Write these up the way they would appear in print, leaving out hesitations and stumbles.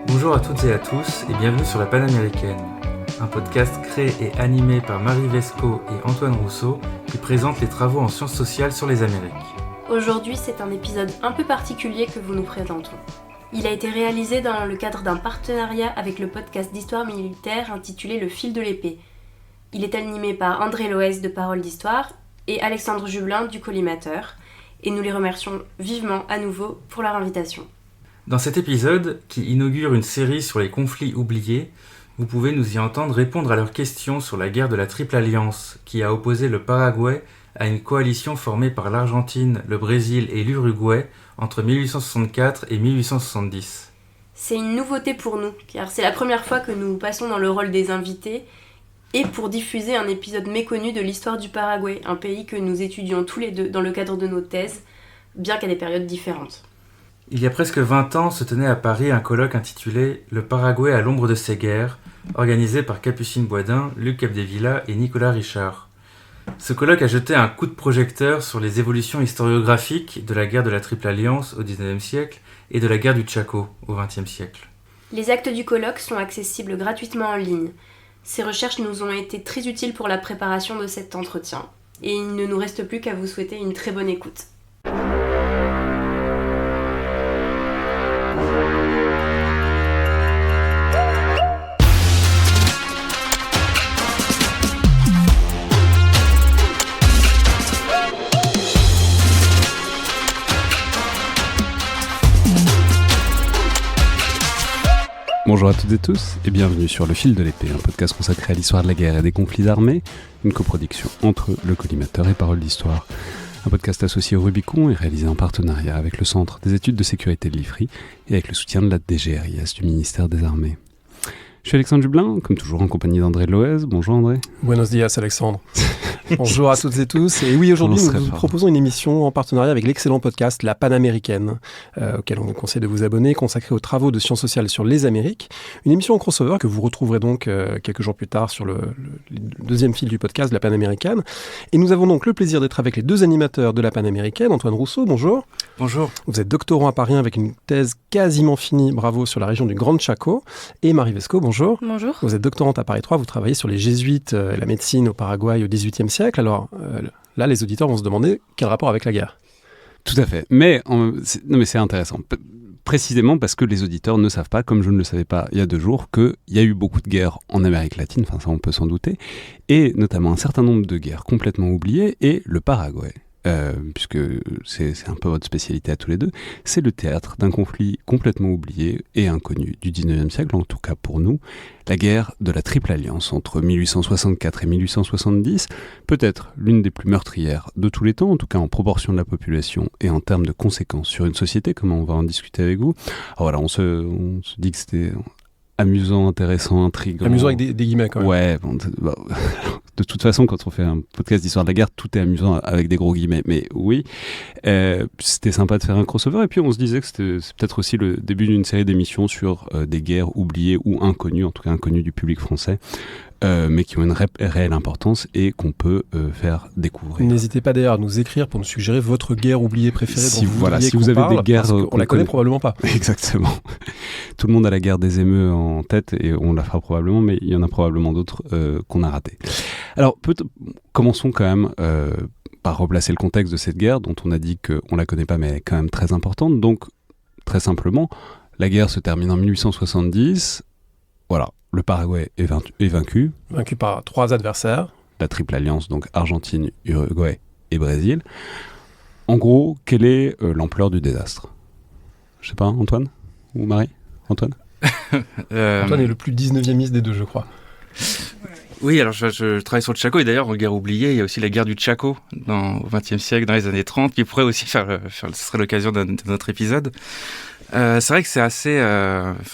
Bonjour à toutes et à tous et bienvenue sur La Panaméricaine, un podcast créé et animé par Marie Vesco et Antoine Rousseau qui présente les travaux en sciences sociales sur les Amériques. Aujourd'hui, c'est un épisode un peu particulier que vous nous présentons. Il a été réalisé dans le cadre d'un partenariat avec le podcast d'histoire militaire intitulé Le fil de l'épée. Il est animé par André Loès de Paroles d'Histoire et Alexandre Jublin du Collimateur, et nous les remercions vivement à nouveau pour leur invitation. Dans cet épisode, qui inaugure une série sur les conflits oubliés, vous pouvez nous y entendre répondre à leurs questions sur la guerre de la Triple Alliance, qui a opposé le Paraguay à une coalition formée par l'Argentine, le Brésil et l'Uruguay entre 1864 et 1870. C'est une nouveauté pour nous, car c'est la première fois que nous passons dans le rôle des invités, et pour diffuser un épisode méconnu de l'histoire du Paraguay, un pays que nous étudions tous les deux dans le cadre de nos thèses, bien qu'à des périodes différentes. Il y a presque 20 ans se tenait à Paris un colloque intitulé « Le Paraguay à l'ombre de ses guerres », organisé par Capucine Boisdin, Luc Capdevila et Nicolas Richard. Ce colloque a jeté un coup de projecteur sur les évolutions historiographiques de la guerre de la Triple Alliance au XIXe siècle et de la guerre du Chaco au XXe siècle. Les actes du colloque sont accessibles gratuitement en ligne. Ces recherches nous ont été très utiles pour la préparation de cet entretien. Et il ne nous reste plus qu'à vous souhaiter une très bonne écoute. Bonjour à toutes et tous et bienvenue sur Le fil de l'épée, un podcast consacré à l'histoire de la guerre et des conflits armés, une coproduction entre le Collimateur et Paroles d'Histoire. Un podcast associé au Rubicon et réalisé en partenariat avec le Centre des études de sécurité de l'IFRI et avec le soutien de la DGRIS du ministère des Armées. Je suis Alexandre Jublin, comme toujours en compagnie d'André Loès. Bonjour André. Buenos dias Alexandre. Bonjour à toutes et tous. Et oui, aujourd'hui, nous vous proposons une émission en partenariat avec l'excellent podcast La Panaméricaine, auquel on vous conseille de vous abonner, consacré aux travaux de sciences sociales sur les Amériques. Une émission en crossover que vous retrouverez donc quelques jours plus tard sur le deuxième fil du podcast La Panaméricaine. Et nous avons donc le plaisir d'être avec les deux animateurs de La Panaméricaine. Antoine Rousseau, bonjour. Bonjour. Vous êtes doctorant à Paris avec une thèse quasiment finie, bravo, sur la région du Grand Chaco. Et Marie Vesco, bonjour. Bonjour. Vous êtes doctorante à Paris 3, vous travaillez sur les jésuites et la médecine au Paraguay au XVIIIe siècle. Alors là, les auditeurs vont se demander quel rapport avec la guerre. Tout à fait. Mais c'est intéressant. Précisément parce que les auditeurs ne savent pas, comme je ne le savais pas il y a 2 jours, qu'il y a eu beaucoup de guerres en Amérique latine, enfin ça on peut s'en douter, et notamment un certain nombre de guerres complètement oubliées, et le Paraguay. Puisque c'est un peu votre spécialité à tous les deux, c'est le théâtre d'un conflit complètement oublié et inconnu du 19e siècle, en tout cas pour nous, la guerre de la Triple Alliance entre 1864 et 1870, peut-être l'une des plus meurtrières de tous les temps, en tout cas en proportion de la population et en termes de conséquences sur une société, comme on va en discuter avec vous. Alors voilà, on se dit que c'était amusant, intéressant, intriguant. Amusant avec des guillemets quand même. Ouais, bon, de toute façon, quand on fait un podcast d'histoire de la guerre, tout est amusant avec des gros guillemets. Mais oui, c'était sympa de faire un crossover. Et puis on se disait que c'est peut-être aussi le début d'une série d'émissions sur des guerres oubliées ou inconnues, en tout cas inconnues du public français, mais qui ont une réelle importance et qu'on peut faire découvrir. N'hésitez pas d'ailleurs à nous écrire pour nous suggérer votre guerre oubliée préférée si dont si vous avez des guerres on la connaît probablement pas. Exactement. Tout le monde a la guerre des émeux en tête et on la fera probablement, mais il y en a probablement d'autres qu'on a ratées. Alors commençons quand même par replacer le contexte de cette guerre dont on a dit qu'on la connaît pas mais elle est quand même très importante. Donc très simplement, la guerre se termine en 1870. Voilà. Le Paraguay est vaincu. Vaincu par 3 adversaires. La Triple Alliance, donc Argentine, Uruguay et Brésil. En gros, quelle est l'ampleur du désastre ? Je sais pas, Antoine ou Marie ? Antoine ? Antoine est le plus 19e des deux, je crois. Oui, alors je travaille sur le Chaco, et d'ailleurs, en guerre oubliée, il y a aussi la guerre du Chaco au XXe siècle, dans les années 30, qui pourrait aussi ce serait l'occasion d'un autre épisode. C'est vrai que c'est assez,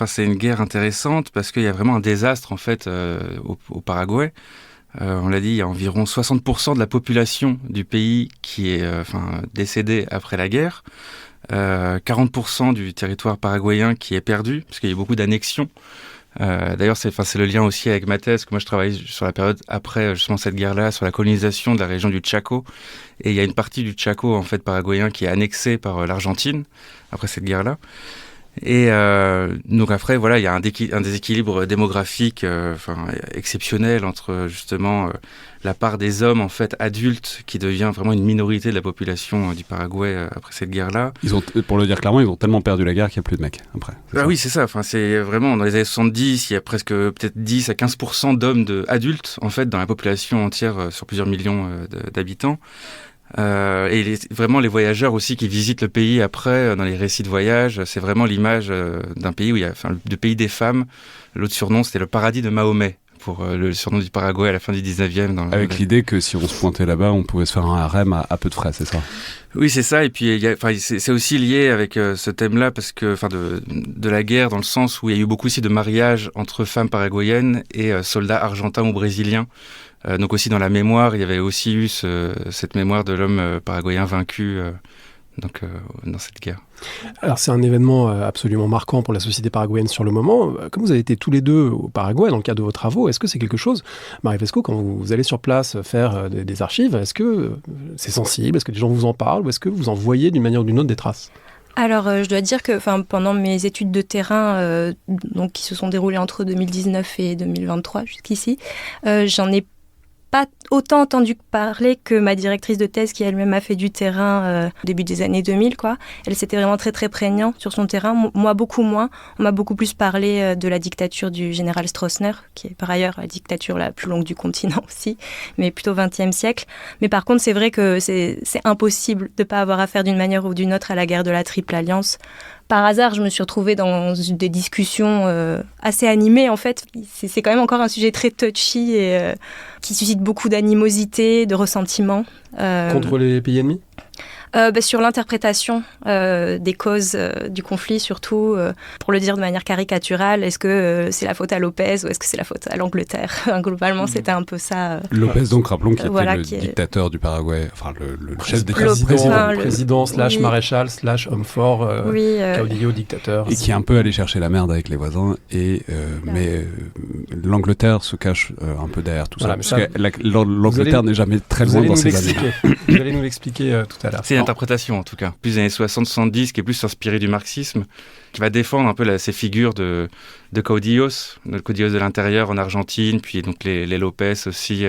c'est une guerre intéressante parce qu'il y a vraiment un désastre en fait au Paraguay. On l'a dit, il y a environ 60% de la population du pays qui est décédée après la guerre. 40% du territoire paraguayen qui est perdu, parce qu'il y a eu beaucoup d'annexions. D'ailleurs, c'est le lien aussi avec ma thèse, que moi je travaille sur la période après justement cette guerre-là, sur la colonisation de la région du Chaco. Et il y a une partie du Chaco en fait paraguayen qui est annexée par l'Argentine après cette guerre-là. Et donc après, voilà, il y a un déséquilibre démographique exceptionnel entre justement la part des hommes en fait adultes qui devient vraiment une minorité de la population du Paraguay après cette guerre-là. Pour le dire clairement, ils ont tellement perdu la guerre qu'il n'y a plus de mecs après. Oui, c'est ça. Enfin, c'est vraiment dans les années 70, il y a presque peut-être 10 à 15% d'hommes adultes en fait dans la population entière sur plusieurs millions d'habitants. Et vraiment les voyageurs aussi qui visitent le pays après dans les récits de voyage, c'est vraiment l'image d'un pays où il y a le pays des femmes. L'autre surnom c'était le paradis de Mahomet pour le surnom du Paraguay à la fin du 19e. Avec l'idée que si on se pointait là-bas, on pouvait se faire un harem à peu de frais, c'est ça? Oui, c'est ça. Et puis c'est aussi lié avec ce thème-là parce que de la guerre dans le sens où il y a eu beaucoup aussi de mariages entre femmes paraguayennes et soldats argentins ou brésiliens. Donc aussi dans la mémoire, il y avait aussi eu cette mémoire de l'homme paraguayen vaincu dans cette guerre. Alors c'est un événement absolument marquant pour la société paraguayenne sur le moment. Comme vous avez été tous les deux au Paraguay dans le cadre de vos travaux, est-ce que c'est quelque chose, Marie Vesco, quand vous allez sur place faire des archives, est-ce que c'est sensible, est-ce que les gens vous en parlent ou est-ce que vous en voyez d'une manière ou d'une autre des traces ? Alors, je dois dire que pendant mes études de terrain, qui se sont déroulées entre 2019 et 2023 jusqu'ici, j'en ai pas autant entendu parler que ma directrice de thèse qui elle-même a fait du terrain au début des années 2000, quoi. Elle, c'était vraiment très très prégnant sur son terrain. Moi, beaucoup moins. On m'a beaucoup plus parlé de la dictature du général Stroessner, qui est par ailleurs la dictature la plus longue du continent aussi, mais plutôt 20e siècle. Mais par contre, c'est vrai que c'est impossible de ne pas avoir affaire d'une manière ou d'une autre à la guerre de la Triple Alliance. Par hasard, je me suis retrouvée dans des discussions assez animées, en fait. C'est quand même encore un sujet très touchy et qui suscite beaucoup d'animosité, de ressentiment. Contre les pays ennemis ? Sur l'interprétation des causes du conflit, surtout, pour le dire de manière caricaturale, est-ce que c'est la faute à Lopez ou est-ce que c'est la faute à l'Angleterre ? Globalement, c'était un peu ça. Lopez, donc, rappelons qu'il était dictateur du Paraguay, le chef d'État. Président / maréchal / homme fort, caudillo, dictateur. Et qui est un peu allé chercher la merde avec les voisins. Mais l'Angleterre se cache un peu derrière tout ça. Parce que l'Angleterre n'est jamais très loin dans ses années. Vous allez nous l'expliquer tout à l'heure. C'est l'interprétation en tout cas, plus des années 60-70, qui est plus inspiré du marxisme, qui va défendre un peu ces figures de caudillos, le caudillos de l'intérieur en Argentine, puis donc les Lopez aussi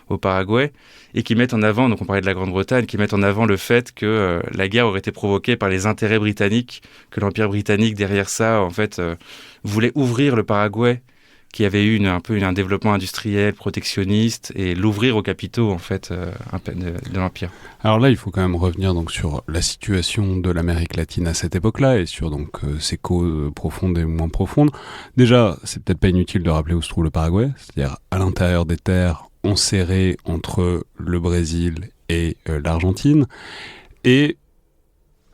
au Paraguay, et qui mettent en avant, donc on parlait de la Grande-Bretagne, qui mettent en avant le fait que la guerre aurait été provoquée par les intérêts britanniques, que l'Empire britannique derrière ça en fait voulait ouvrir le Paraguay, qui avait eu un développement industriel protectionniste et l'ouvrir aux capitaux en fait de l'Empire. Alors là, il faut quand même revenir donc sur la situation de l'Amérique latine à cette époque-là et sur donc ses causes profondes et moins profondes. Déjà, c'est peut-être pas inutile de rappeler où se trouve le Paraguay, c'est-à-dire à l'intérieur des terres enserrées entre le Brésil et l'Argentine, et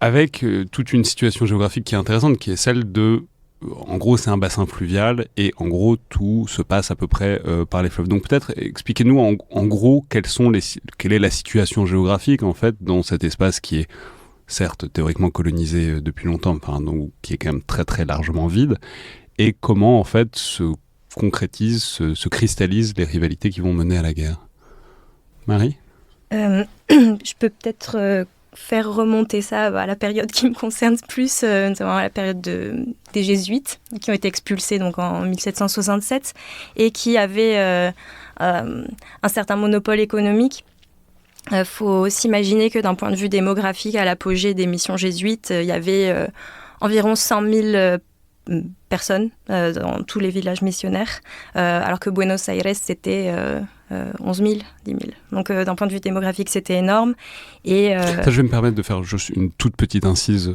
avec toute une situation géographique qui est intéressante, qui est celle de en gros, c'est un bassin fluvial et en gros, tout se passe à peu près par les fleuves. Donc peut-être expliquez-nous en gros quelle est la situation géographique en fait dans cet espace qui est certes théoriquement colonisé depuis longtemps, donc qui est quand même très très largement vide, et comment en fait se concrétisent, se cristallisent les rivalités qui vont mener à la guerre. Marie ? Je peux peut-être faire remonter ça à la période qui me concerne plus, notamment à la période des Jésuites, qui ont été expulsés donc en 1767 et qui avaient un certain monopole économique. Faut s'imaginer que d'un point de vue démographique, à l'apogée des missions jésuites, il y avait environ 100 000 personnes dans tous les villages missionnaires, alors que Buenos Aires, c'était 11 000, 10 000. Donc d'un point de vue démographique, c'était énorme. Et, Ça, je vais me permettre de faire juste une toute petite incise.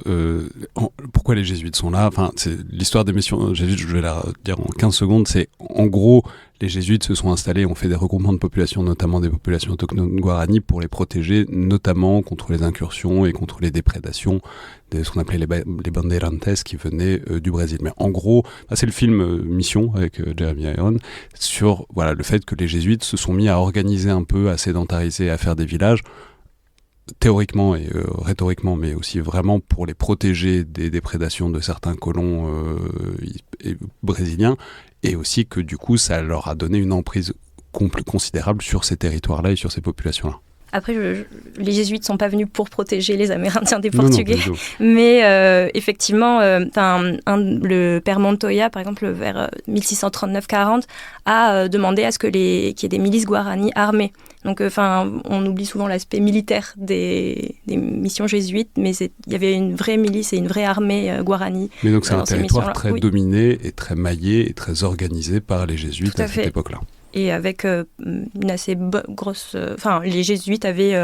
Pourquoi les jésuites sont là ? C'est l'histoire des missions jésuites, je vais la dire en 15 secondes. C'est en gros, les jésuites se sont installés, ont fait des regroupements de populations, notamment des populations autochtones Guarani, pour les protéger, notamment contre les incursions et contre les déprédations de ce qu'on appelait les bandeirantes qui venaient du Brésil. Mais en gros, gros, c'est le film Mission avec Jeremy Irons, sur le fait que les jésuites se sont mis à organiser un peu, à sédentariser, à faire des villages, théoriquement et rhétoriquement, mais aussi vraiment pour les protéger des prédations de certains colons brésiliens, et aussi que du coup ça leur a donné une emprise considérable sur ces territoires-là et sur ces populations-là. Après, les jésuites ne sont pas venus pour protéger les Amérindiens des Portugais, mais effectivement, le père Montoya, par exemple, vers 1639-40, a demandé à ce qu'il y ait des milices guaranis armées. Donc, on oublie souvent l'aspect militaire des missions jésuites, mais il y avait une vraie milice et une vraie armée guarani. Mais donc c'est un territoire très dominé et très maillé et très organisé par les jésuites à cette époque-là. Et avec une assez grosse... les jésuites avaient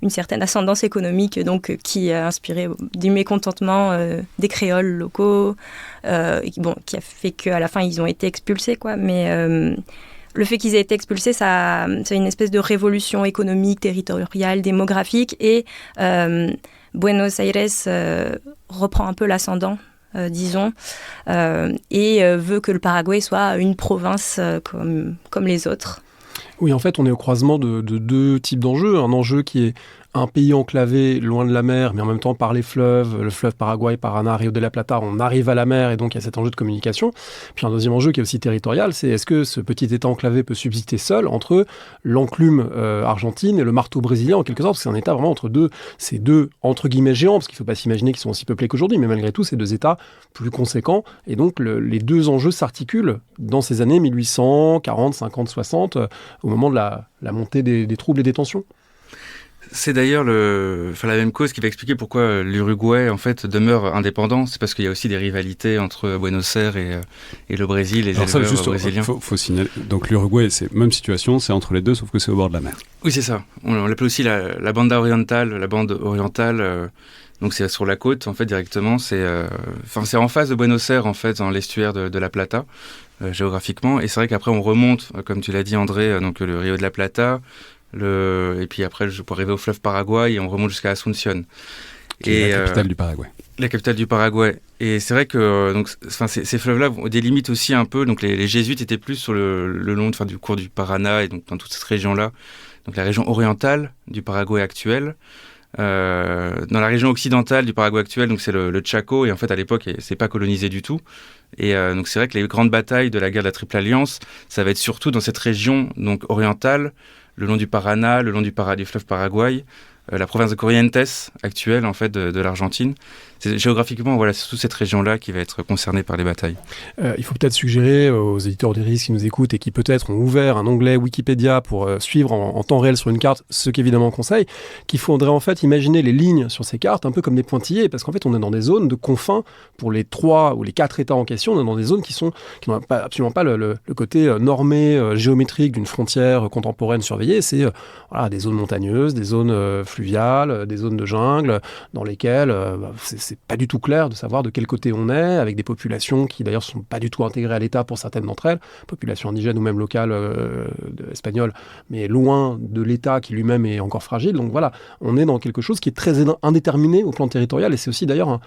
une certaine ascendance économique, donc qui a inspiré du mécontentement des créoles locaux, qui a fait qu'à la fin, ils ont été expulsés, quoi. Mais le fait qu'ils aient été expulsés, c'est une espèce de révolution économique, territoriale, démographique, et Buenos Aires reprend un peu l'ascendant, disons, et veut que le Paraguay soit une province comme les autres. Oui, en fait, on est au croisement de deux types d'enjeux. Un enjeu qui est un pays enclavé loin de la mer, mais en même temps par les fleuves, le fleuve Paraguay, Paraná, Rio de la Plata, on arrive à la mer et donc il y a cet enjeu de communication. Puis un deuxième enjeu qui est aussi territorial, c'est est-ce que ce petit État enclavé peut subsister seul entre l'enclume argentine et le marteau brésilien en quelque sorte, parce que c'est un État vraiment entre ces deux entre guillemets géants, parce qu'il ne faut pas s'imaginer qu'ils sont aussi peuplés qu'aujourd'hui, mais malgré tout, c'est deux États plus conséquents, et donc les deux enjeux s'articulent dans ces années 1840, 50, 60, au moment de la montée des troubles et des tensions. C'est d'ailleurs la même cause qui va expliquer pourquoi l'Uruguay en fait demeure indépendant. C'est parce qu'il y a aussi des rivalités entre Buenos Aires et le Brésil, les éleveurs brésiliens. Faut signaler. Donc l'Uruguay, c'est même situation, c'est entre les deux, sauf que c'est au bord de la mer. Oui, c'est ça. On l'appelle aussi la banda orientale, la bande orientale. Donc c'est sur la côte en fait directement. C'est en face de Buenos Aires en fait, dans l'estuaire de la Plata. Géographiquement, et c'est vrai qu'après on remonte, comme tu l'as dit André, donc le Rio de la Plata, et puis après pour arriver au fleuve Paraguay, et on remonte jusqu'à Asunción. Qui est la capitale du Paraguay. La capitale du Paraguay. Et c'est vrai que ces fleuves-là délimitent aussi un peu. Donc les jésuites étaient plus sur le long du cours du Paraná et donc dans toute cette région-là. Donc la région orientale du Paraguay actuel. Dans la région occidentale du Paraguay actuel, donc c'est le Chaco, et en fait à l'époque c'est pas colonisé du tout. Et donc c'est vrai que les grandes batailles de la guerre de la Triple Alliance, ça va être surtout dans cette région donc orientale, le long du Paraná, le long du fleuve Paraguay, la province de Corrientes actuelle en fait de l'Argentine. C'est géographiquement c'est toute cette région-là qui va être concernée par les batailles. Il faut peut-être suggérer aux éditeurs d'Iris qui nous écoutent et qui peut-être ont ouvert un onglet Wikipédia pour suivre en temps réel sur une carte, ce qu'évidemment on conseille, qu'il faudrait en fait imaginer les lignes sur ces cartes un peu comme des pointillés, parce qu'en fait on est dans des zones de confins pour les 3 ou les 4 États en question. On est dans des zones qui n'ont absolument pas le côté normé, géométrique d'une frontière contemporaine surveillée. C'est des zones montagneuses, des zones fluviales, des zones de jungle, dans lesquelles c'est pas du tout clair de savoir de quel côté on est, avec des populations qui d'ailleurs sont pas du tout intégrées à l'État pour certaines d'entre elles, populations indigènes ou même locales espagnoles, mais loin de l'État qui lui-même est encore fragile. Donc voilà, on est dans quelque chose qui est très indéterminé au plan territorial, et c'est aussi d'ailleurs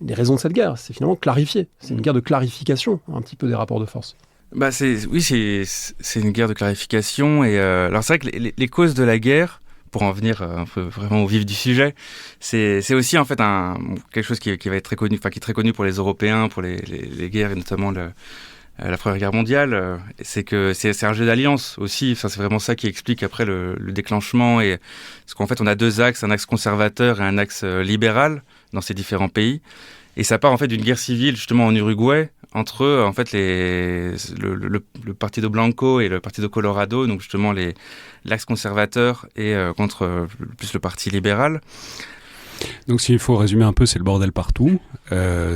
une des raisons de cette guerre, c'est finalement clarifier. C'est une guerre de clarification un petit peu des rapports de force. C'est une guerre de clarification, et alors c'est vrai que les causes de la guerre, pour en venir un peu vraiment au vif du sujet, c'est aussi en fait quelque chose qui va être très connu, qui est très connu pour les Européens, pour les guerres, et notamment la Première Guerre mondiale. C'est que c'est un jeu d'alliance aussi. C'est vraiment ça qui explique après le déclenchement, et parce qu'en fait on a deux axes, un axe conservateur et un axe libéral dans ces différents pays. Et ça part en fait d'une guerre civile justement en Uruguay entre en fait le Partido Blanco et le Partido Colorado, donc justement l'axe conservateur, et contre plus le parti libéral. Donc s'il faut résumer un peu, c'est le bordel partout.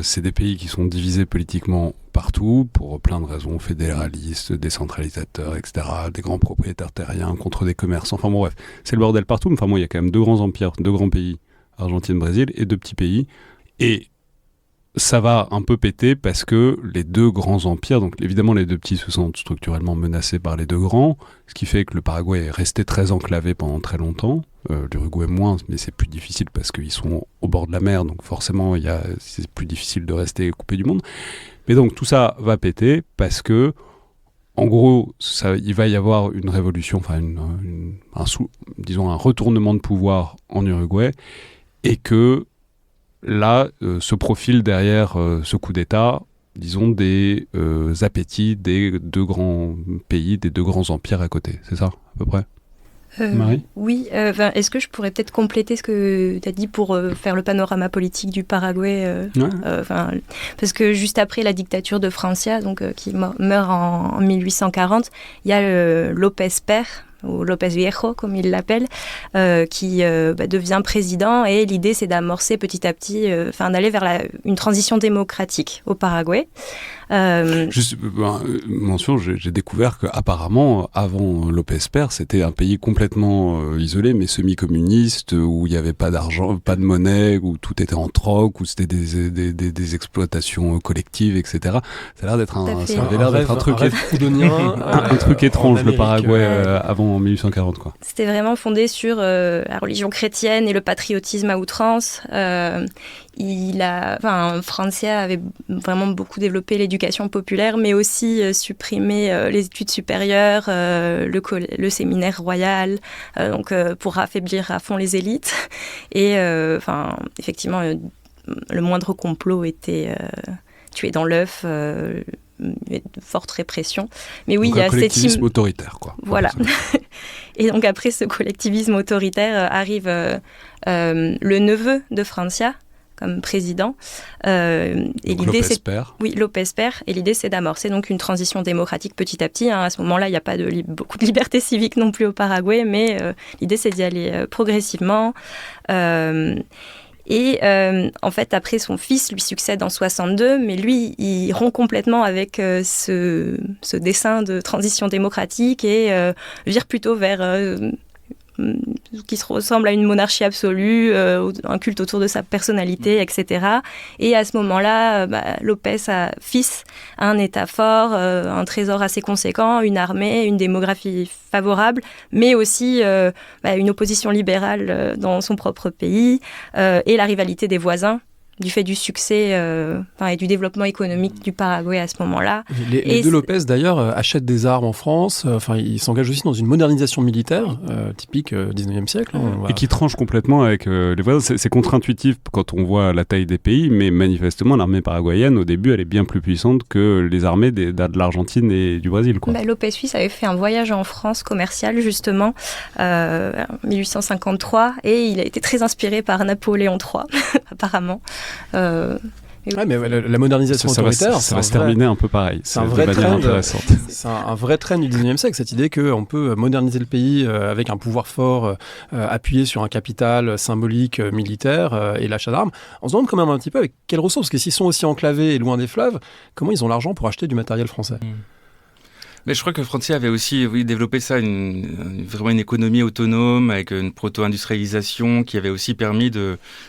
C'est des pays qui sont divisés politiquement partout pour plein de raisons, fédéralistes, décentralisateurs, etc. Des grands propriétaires terriens contre des commerces. Enfin bon bref, c'est le bordel partout. Enfin moi il y a quand même 2 grands empires, 2 grands pays, Argentine, Brésil, et 2 petits pays. Et ça va un peu péter parce que les 2 grands empires, donc évidemment les 2 petits se sentent structurellement menacés par les 2 grands, ce qui fait que le Paraguay est resté très enclavé pendant très longtemps, l'Uruguay moins, mais c'est plus difficile parce qu'ils sont au bord de la mer, donc forcément c'est plus difficile de rester coupé du monde. Mais donc tout ça va péter parce que, en gros, il va y avoir une révolution, enfin disons un retournement de pouvoir en Uruguay, et que là se profile derrière ce coup d'État, disons, des appétits des deux grands pays, des deux grands empires à côté. C'est ça, à peu près? Marie? Oui, est-ce que je pourrais peut-être compléter ce que tu as dit pour faire le panorama politique du Paraguay parce que juste après la dictature de Francia, donc, qui meurt en 1840, il y a López Père, ou López Viejo, comme il l'appelle, qui devient président, et l'idée c'est d'amorcer petit à petit, d'aller vers une transition démocratique au Paraguay. Juste mention, j'ai découvert qu'apparemment, avant López Père, c'était un pays complètement isolé, mais semi-communiste, où il n'y avait pas d'argent, pas de monnaie, où tout était en troc, où c'était des exploitations collectives, etc. Ça a l'air d'être un truc étrange, le Paraguay, avant 1840, quoi. C'était vraiment fondé sur la religion chrétienne et le patriotisme à outrance. Francia avait vraiment beaucoup développé l'éducation populaire, mais aussi supprimé les études supérieures, le séminaire royal, pour affaiblir à fond les élites. Et effectivement, le moindre complot était tué dans l'œuf. Forte répression. Mais oui, donc il y a un collectivisme autoritaire, quoi. Voilà. Et donc après ce collectivisme autoritaire arrive le neveu de Francia comme président. Et l'idée, López Père. Oui, López Père. Et l'idée, c'est d'amorcer donc une transition démocratique petit à petit. À ce moment-là, il n'y a pas beaucoup de liberté civique non plus au Paraguay, mais l'idée, c'est d'y aller progressivement. En fait, après, son fils lui succède en 62, mais lui, il rompt complètement avec ce dessein de transition démocratique et vire plutôt vers qui se ressemble à une monarchie absolue, un culte autour de sa personnalité, etc. Et à ce moment-là, López, fils, a un État fort, un trésor assez conséquent, une armée, une démographie favorable, mais aussi une opposition libérale dans son propre pays, et la rivalité des voisins, du fait du succès et du développement économique du Paraguay à ce moment-là. Les deux López, d'ailleurs, achètent des armes en France. Ils s'engagent aussi dans une modernisation militaire, typique 19e siècle. Et qui tranche complètement avec les voisins. C'est contre-intuitif quand on voit la taille des pays, mais manifestement, l'armée paraguayenne, au début, elle est bien plus puissante que les armées de l'Argentine et du Brésil, quoi. López suisse avait fait un voyage en France commercial, justement, en 1853, et il a été très inspiré par Napoléon III, apparemment. Mais la modernisation autoritaire, ça va se terminer un peu pareil. C'est un vrai trend. C'est un vrai trend du 19e siècle, cette idée qu'on peut moderniser le pays avec un pouvoir fort appuyé sur un capital symbolique militaire et l'achat d'armes. On se demande quand même un petit peu avec quelles ressources, parce que s'ils sont aussi enclavés et loin des fleuves, comment ils ont l'argent pour acheter du matériel français? Mais je crois que Francia avait aussi développé ça, vraiment une économie autonome avec une proto-industrialisation qui avait aussi permis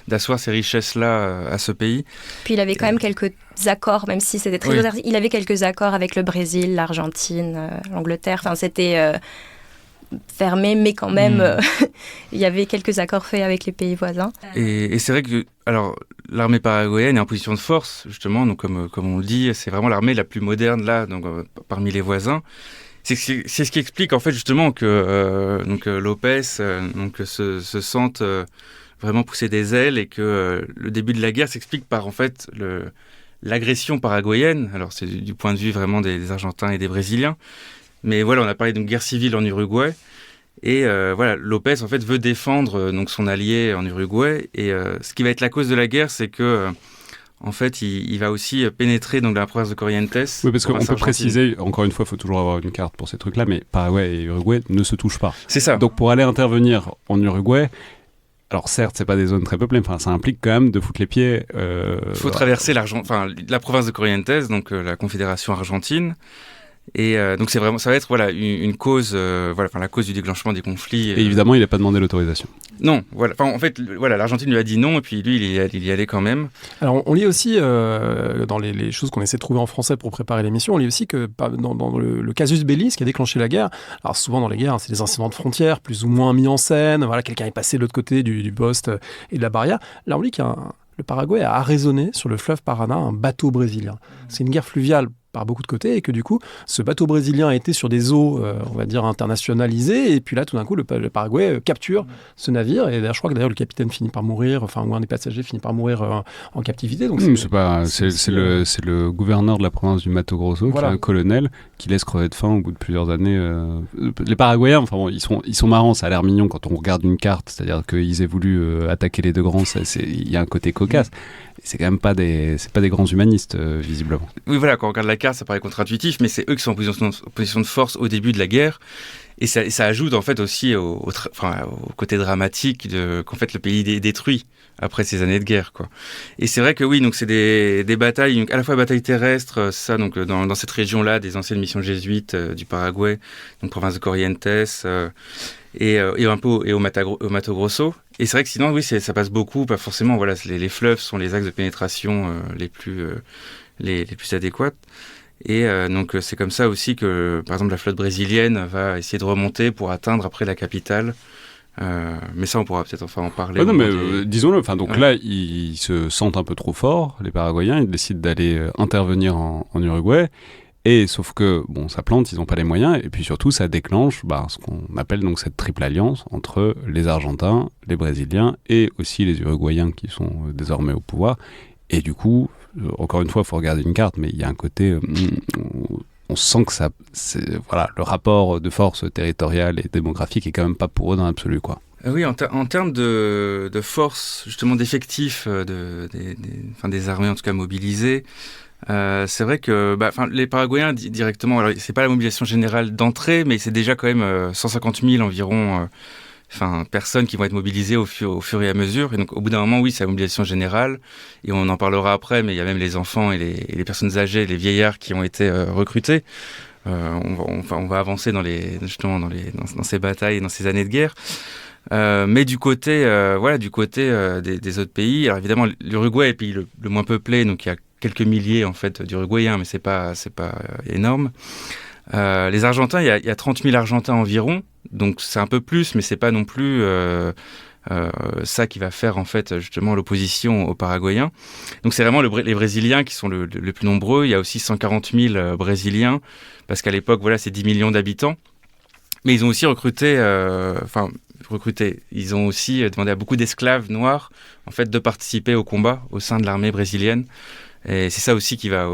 d'asseoir ces richesses-là à ce pays. Puis il avait quand même quelques accords, même si c'était très... Oui. Il avait quelques accords avec le Brésil, l'Argentine, l'Angleterre. Enfin, c'était fermé, mais quand même, il y avait quelques accords faits avec les pays voisins. Et c'est vrai que l'armée paraguayenne est en position de force, justement, donc comme on le dit, c'est vraiment l'armée la plus moderne là, donc parmi les voisins. C'est ce qui explique en fait justement que López se sente vraiment pousser des ailes et que le début de la guerre s'explique par en fait l'agression paraguayenne. Alors c'est du point de vue vraiment des Argentins et des Brésiliens, mais voilà, on a parlé d'une guerre civile en Uruguay. Et López en fait veut défendre son allié en Uruguay, et ce qui va être la cause de la guerre, c'est que en fait il va aussi pénétrer dans la province de Corrientes. Oui, parce qu'on peut préciser, encore une fois, il faut toujours avoir une carte pour ces trucs-là, mais Paraguay et Uruguay ne se touchent pas. C'est ça. Donc pour aller intervenir en Uruguay, alors certes, c'est pas des zones très peuplées, ça implique quand même de foutre les pieds. Il faut traverser la province de Corrientes, donc la Confédération argentine. Et donc c'est vraiment, ça va être une cause, la cause du déclenchement des conflits. Et évidemment, il n'a pas demandé l'autorisation. Non, en fait, l'Argentine lui a dit non, et puis lui, il y allait quand même. Alors on lit aussi dans les choses qu'on essaie de trouver en français pour préparer l'émission, on lit aussi que dans le casus belli, ce qui a déclenché la guerre. Alors souvent dans les guerres, c'est des incidents de frontières, plus ou moins mis en scène. Voilà, quelqu'un est passé de l'autre côté du poste et de la barrière. Là, on lit qu'il y a le Paraguay a arraisonné sur le fleuve Paraná un bateau brésilien. C'est une guerre fluviale par beaucoup de côtés, et que du coup, ce bateau brésilien était sur des eaux, on va dire, internationalisées, et puis là, tout d'un coup, le Paraguay capture ce navire, et d'ailleurs, je crois que le capitaine finit par mourir, ou un des passagers finit par mourir en captivité. Donc c'est le gouverneur de la province du Mato Grosso, qui est un colonel, qui laisse crever de faim au bout de plusieurs années. Les Paraguayens, ils sont marrants, ça a l'air mignon quand on regarde une carte, c'est-à-dire qu'ils aient voulu attaquer les deux grands, il y a un côté cocasse. C'est quand même pas des grands humanistes, visiblement. Oui, voilà, quand on regarde la carte, ça paraît contre-intuitif, mais c'est eux qui sont en position de force au début de la guerre. Et ça ajoute en fait aussi au côté dramatique qu'en fait le pays est détruit après ces années de guerre, quoi. Et c'est vrai que oui, donc c'est des batailles, donc à la fois batailles terrestres, ça donc dans cette région-là, des anciennes missions jésuites du Paraguay, donc province de Corrientes, et un peu au Mato Grosso. Et c'est vrai que sinon, oui, ça passe beaucoup, pas forcément. Voilà, les fleuves sont les axes de pénétration les plus adéquats. Et donc c'est comme ça aussi que, par exemple, la flotte brésilienne va essayer de remonter pour atteindre après la capitale. Mais ça, on pourra peut-être en parler. Disons-le. Enfin, donc là, ils se sentent un peu trop forts, les Paraguayens. Ils décident d'aller intervenir en Uruguay. Et sauf que, ça plante, ils n'ont pas les moyens, et puis surtout, ça déclenche ce qu'on appelle donc cette triple alliance entre les Argentins, les Brésiliens et aussi les Uruguayens qui sont désormais au pouvoir. Et du coup, encore une fois, il faut regarder une carte, mais il y a un côté... on sent que le rapport de force territoriale et démographique est quand même pas pour eux dans l'absolu, quoi. Oui, en termes de force, justement d'effectifs, des armées en tout cas mobilisées, c'est vrai que les Paraguayens directement, alors c'est pas la mobilisation générale d'entrée, mais c'est déjà quand même 150 000 environ personnes qui vont être mobilisées au fur et à mesure. Et donc au bout d'un moment, oui, c'est la mobilisation générale, et on en parlera après, mais il y a même les enfants et les personnes âgées, les vieillards qui ont été recrutés. On va avancer dans ces batailles et dans ces années de guerre. Mais du côté des autres pays, alors évidemment l'Uruguay est le pays le moins peuplé, donc il y a quelques milliers en fait d'Uruguayens, mais c'est pas énorme. Les Argentins, il y a 30 000 Argentins environ, donc c'est un peu plus, mais c'est pas non plus ça qui va faire en fait justement l'opposition aux Paraguayens. Donc c'est vraiment les Brésiliens qui sont le plus nombreux. Il y a aussi 140 000 Brésiliens, parce qu'à l'époque, c'est 10 millions d'habitants. Mais ils ont aussi recruté, ils ont aussi demandé à beaucoup d'esclaves noirs en fait de participer au combat au sein de l'armée brésilienne. Et c'est ça aussi qui va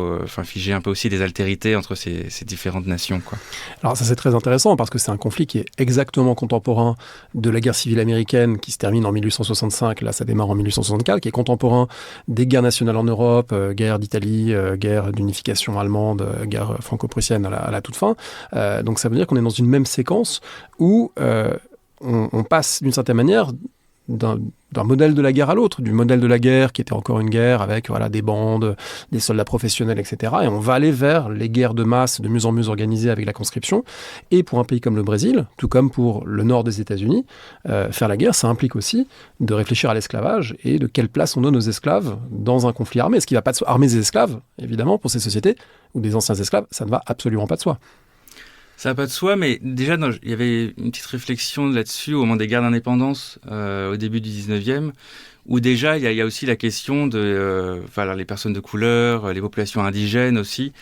figer un peu aussi des altérités entre ces différentes nations, quoi. Alors ça, c'est très intéressant, parce que c'est un conflit qui est exactement contemporain de la guerre civile américaine qui se termine en 1865, là ça démarre en 1864, qui est contemporain des guerres nationales en Europe, guerre d'Italie, guerre d'unification allemande, guerre franco-prussienne à la toute fin. Donc ça veut dire qu'on est dans une même séquence où on passe d'une certaine manière d'un modèle de la guerre à l'autre, du modèle de la guerre qui était encore une guerre avec des bandes, des soldats professionnels, etc. Et on va aller vers les guerres de masse de mieux en mieux organisées avec la conscription. Et pour un pays comme le Brésil, tout comme pour le nord des États-Unis, faire la guerre, ça implique aussi de réfléchir à l'esclavage et de quelle place on donne aux esclaves dans un conflit armé. Ce qui ne va pas de soi. Armer des esclaves, évidemment, pour ces sociétés, ou des anciens esclaves, ça ne va absolument pas de soi. Ça n'a pas de soi, mais déjà, il y avait une petite réflexion là-dessus au moment des guerres d'indépendance au début du 19e, où déjà, il y a aussi la question de les personnes de couleur, les populations indigènes aussi.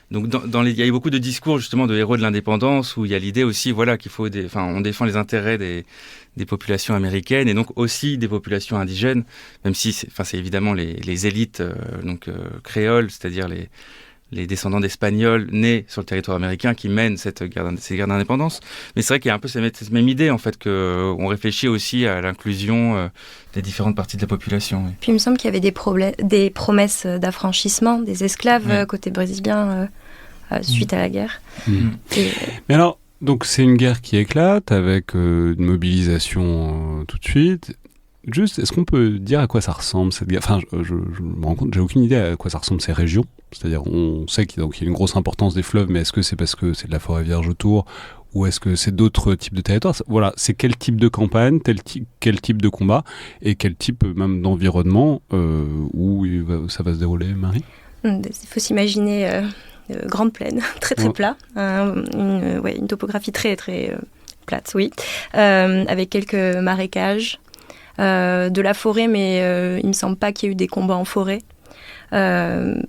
Donc, il y a eu beaucoup de discours justement de héros de l'indépendance, où il y a l'idée aussi qu'il faut on défend les intérêts des populations américaines et donc aussi des populations indigènes, même si c'est évidemment les élites créoles, c'est-à-dire les descendants d'Espagnols nés sur le territoire américain qui mènent ces guerres d'indépendance. Mais c'est vrai qu'il y a un peu cette même idée, en fait, qu'on réfléchit aussi à l'inclusion des différentes parties de la population. Oui. Puis il me semble qu'il y avait des promesses d'affranchissement des esclaves côté brésilien suite à la guerre. Mais alors, donc c'est une guerre qui éclate avec une mobilisation tout de suite. Juste, est-ce qu'on peut dire à quoi ça ressemble cette guerre ? Enfin, je me rends compte, j'ai aucune idée à quoi ça ressemble ces régions. C'est-à-dire, on sait qu'il y a une grosse importance des fleuves, mais est-ce que c'est parce que c'est de la forêt vierge autour, ou est-ce que c'est d'autres types de territoires ? Voilà, c'est quel type de campagne, quel type de combat, et quel type même d'environnement où ça va se dérouler, Marie ? Il faut s'imaginer grande plaine, très très plat, une topographie très très plate, oui, avec quelques marécages. de la forêt, mais il me semble pas qu'il y ait eu des combats en forêt. On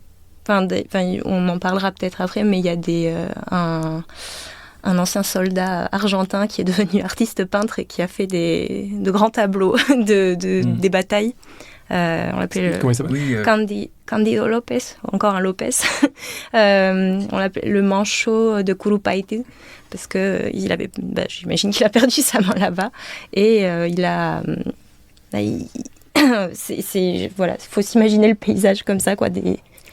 en parlera peut-être après, mais il y a un ancien soldat argentin qui est devenu artiste peintre et qui a fait de grands tableaux des batailles. On l'appelait Comment il s'appelle Candido López, encore un López. On l'appelait le manchot de Curupayty parce que j'imagine qu'il a perdu sa main là-bas et faut s'imaginer le paysage comme ça, quoi.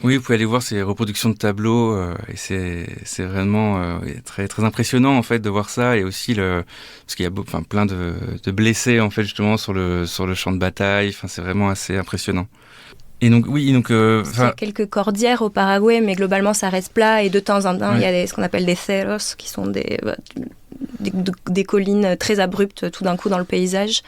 Oui, vous pouvez aller voir ces reproductions de tableaux et c'est vraiment très très impressionnant en fait de voir ça, et aussi parce qu'il y a plein de blessés en fait justement sur le champ de bataille. Enfin, c'est vraiment assez impressionnant. Et donc il y a quelques cordillères au Paraguay, mais globalement ça reste plat, et de temps en temps il y a ce qu'on appelle des cerros, qui sont des collines très abruptes tout d'un coup dans le paysage.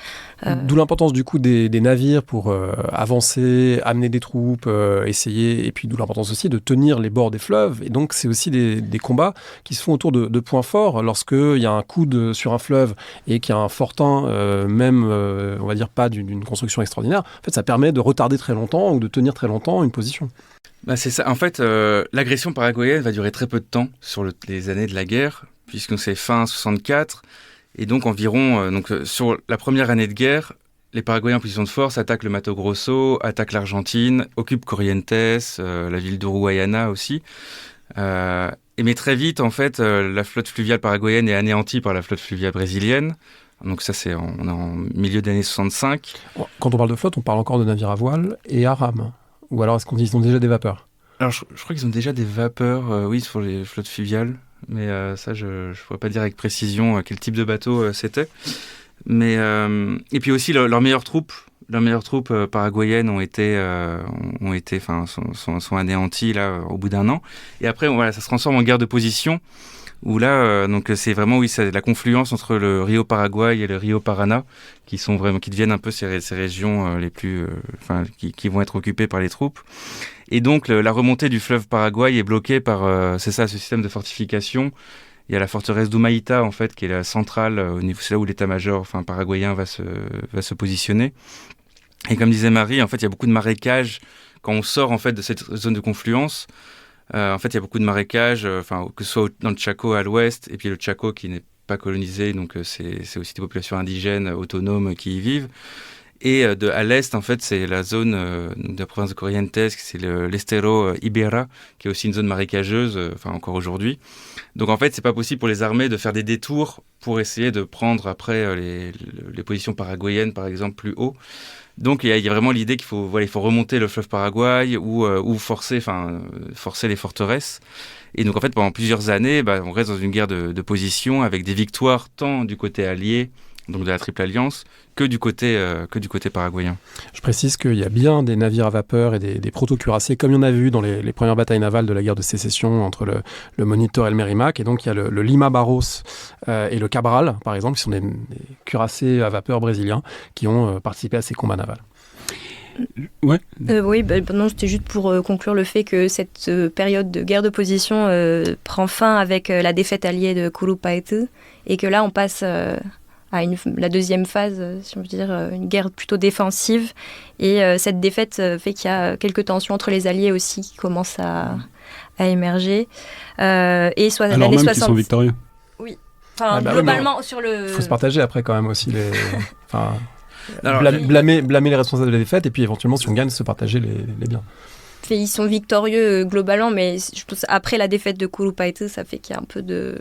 D'où l'importance du coup des navires pour avancer, amener des troupes, essayer, et puis d'où l'importance aussi de tenir les bords des fleuves. Et donc c'est aussi des combats qui se font autour de points forts. Lorsqu'il y a un coude sur un fleuve et qu'il y a un fortin, on va dire pas d'une construction extraordinaire, en fait ça permet de retarder très longtemps ou de tenir très longtemps une position. C'est ça. En fait, l'agression paraguayenne va durer très peu de temps sur les années de la guerre, puisque c'est fin 64. Et donc environ, sur la première année de guerre, les Paraguayens en position de force attaquent le Mato Grosso, attaquent l'Argentine, occupent Corrientes, la ville d'Uruguayana aussi. Mais très vite, en fait, la flotte fluviale paraguayenne est anéantie par la flotte fluviale brésilienne. Donc ça, on est en milieu des années 65. Quand on parle de flotte, on parle encore de navires à voile et à rame. Ou alors est-ce qu'ils ont déjà des vapeurs ? Alors je crois qu'ils ont déjà des vapeurs, sur les flottes fluviales. Mais ça, je ne pourrais pas dire avec précision quel type de bateau c'était. Mais, et puis aussi, leurs meilleures troupes paraguayennes sont anéanties là, au bout d'un an. Et après, ça se transforme en guerre de position, où là, c'est vraiment c'est la confluence entre le Rio Paraguay et le Rio Paraná, qui deviennent un peu ces régions les plus, qui vont être occupées par les troupes. Et donc, la remontée du fleuve Paraguay est bloquée par, ce système de fortification. Il y a la forteresse d'Humaitá, en fait, qui est la centrale, c'est là où l'état-major paraguayen va se positionner. Et comme disait Marie, en fait, il y a beaucoup de marécages. Quand on sort, en fait, de cette zone de confluence, en fait, il y a beaucoup de marécages, que ce soit dans le Chaco à l'ouest, et puis le Chaco qui n'est pas colonisé, donc c'est aussi des populations indigènes autonomes qui y vivent. Et à l'est, en fait, c'est la zone de la province de Corrientes, c'est l'Estero Ibera, qui est aussi une zone marécageuse, encore aujourd'hui. Donc, en fait, c'est pas possible pour les armées de faire des détours pour essayer de prendre après les positions paraguayennes, par exemple, plus haut. Donc, il y a vraiment l'idée qu'il faut remonter le fleuve Paraguay ou forcer les forteresses. Et donc, en fait, pendant plusieurs années, on reste dans une guerre de position avec des victoires tant du côté allié, donc de la Triple Alliance, que du côté paraguayen. Je précise qu'il y a bien des navires à vapeur et des proto-cuirassés, comme il y en a vu dans les premières batailles navales de la guerre de sécession entre le Monitor et le Merrimack. Et donc il y a le Lima Barros et le Cabral, par exemple, qui sont des cuirassés à vapeur brésiliens qui ont participé à ces combats navals. Ouais. Oui, non, c'était juste pour conclure le fait que cette période de guerre de position prend fin avec la défaite alliée de Curupayty, et que là on passe à la deuxième phase, si on veut dire, une guerre plutôt défensive. Et cette défaite fait qu'il y a quelques tensions entre les alliés aussi qui commencent à émerger. Alors même qu'ils sont victorieux. Oui. Globalement, sur le... Il faut se partager après quand même aussi blâmer les responsables de la défaite, et puis éventuellement, si on gagne, se partager les biens. Ils sont victorieux globalement, mais je pense après la défaite de Curupayty, ça fait qu'il y a un peu de...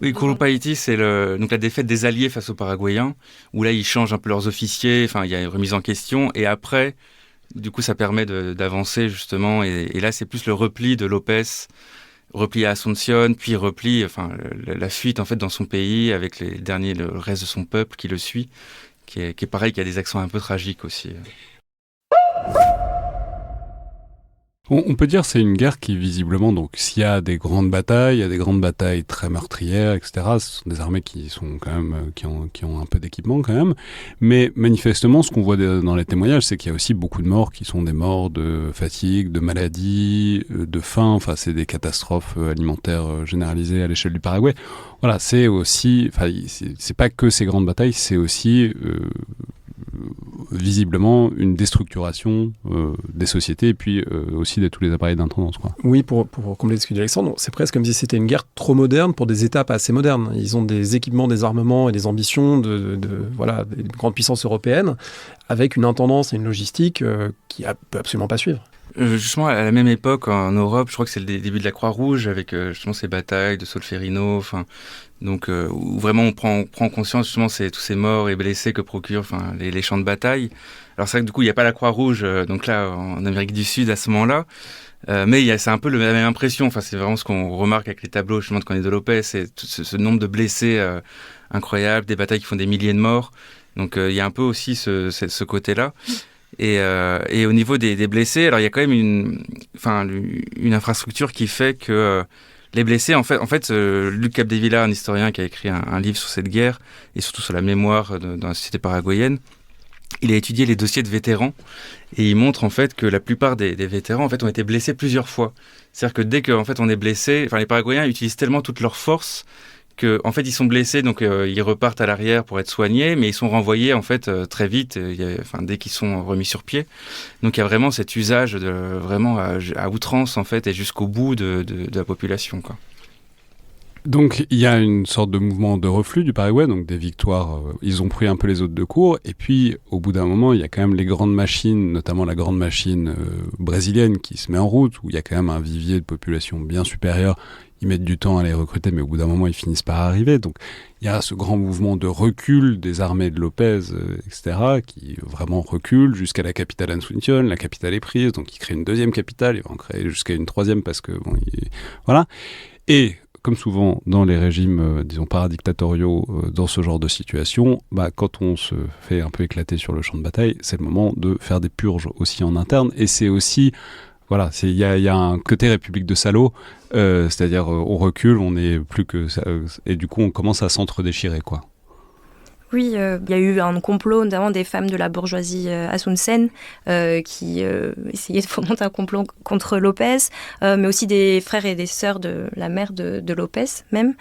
Oui, Curupayty, c'est donc la défaite des Alliés face aux Paraguayens, où là, ils changent un peu leurs officiers, il y a une remise en question, et après, du coup, ça permet d'avancer, justement, et là, c'est plus le repli de Lopez, repli à Asunción, puis repli, la fuite, en fait, dans son pays, avec le reste de son peuple qui le suit, qui est pareil, qui a des accents un peu tragiques aussi. On peut dire que c'est une guerre qui, visiblement, donc s'il y a des grandes batailles, il y a des grandes batailles très meurtrières, etc. Ce sont des armées qui sont quand même qui ont un peu d'équipement quand même. Mais manifestement, ce qu'on voit dans les témoignages, c'est qu'il y a aussi beaucoup de morts qui sont des morts de fatigue, de maladie, de faim. C'est des catastrophes alimentaires généralisées à l'échelle du Paraguay. Voilà, c'est aussi, c'est pas que ces grandes batailles, c'est aussi visiblement une déstructuration des sociétés et puis aussi de tous les appareils d'intendance, quoi. Oui, pour compléter ce que dit Alexandre, c'est presque comme si c'était une guerre trop moderne pour des États pas assez modernes. Ils ont des équipements, des armements et des ambitions de des grandes puissances européennes avec une intendance et une logistique qui peut absolument pas suivre. Justement, à la même époque, en Europe, je crois que c'est le début de la Croix-Rouge, avec justement ces batailles de Solferino, donc où vraiment on prend conscience justement tous ces morts et blessés que procurent les champs de bataille. Alors c'est vrai que du coup, il n'y a pas la Croix-Rouge, donc là, en Amérique du Sud, à ce moment-là, mais c'est un peu la même impression, c'est vraiment ce qu'on remarque avec les tableaux justement de Cándido López, c'est ce nombre de blessés incroyable, des batailles qui font des milliers de morts, donc il y a un peu aussi ce côté-là. Et au niveau des blessés, alors il y a quand même une infrastructure qui fait que les blessés, en fait, Luc Capdevila, un historien qui a écrit un livre sur cette guerre et surtout sur la mémoire dans la société paraguayenne, il a étudié les dossiers de vétérans et il montre en fait que la plupart des vétérans en fait ont été blessés plusieurs fois. C'est-à-dire que dès qu'en fait on est blessé, les Paraguayens utilisent tellement toute leur force que en fait ils sont blessés, donc ils repartent à l'arrière pour être soignés, mais ils sont renvoyés en fait très vite, dès qu'ils sont remis sur pied. Donc il y a vraiment cet usage vraiment à outrance en fait et jusqu'au bout de la population, quoi. Donc il y a une sorte de mouvement de reflux du Paraguay, donc des victoires, ils ont pris un peu les autres de court, et puis au bout d'un moment il y a quand même les grandes machines, notamment la grande machine brésilienne qui se met en route, où il y a quand même un vivier de population bien supérieur. Ils mettent du temps à les recruter, mais au bout d'un moment, ils finissent par arriver. Donc, il y a ce grand mouvement de recul des armées de López, etc., qui vraiment recule jusqu'à la capitale Asunción. La capitale est prise, donc il crée une deuxième capitale. Il va en créer jusqu'à une troisième parce que, voilà. Et, comme souvent dans les régimes, disons, paradictatoriaux, dans ce genre de situation, quand on se fait un peu éclater sur le champ de bataille, c'est le moment de faire des purges aussi en interne. Et c'est aussi... Voilà, il y a un côté République de salauds, c'est-à-dire on recule, on n'est plus que ça, et du coup on commence à s'entre-déchirer, quoi. Oui, il y a eu un complot, notamment des femmes de la bourgeoisie Asunción qui essayaient de fomenter un complot contre López, mais aussi des frères et des sœurs de la mère de López même.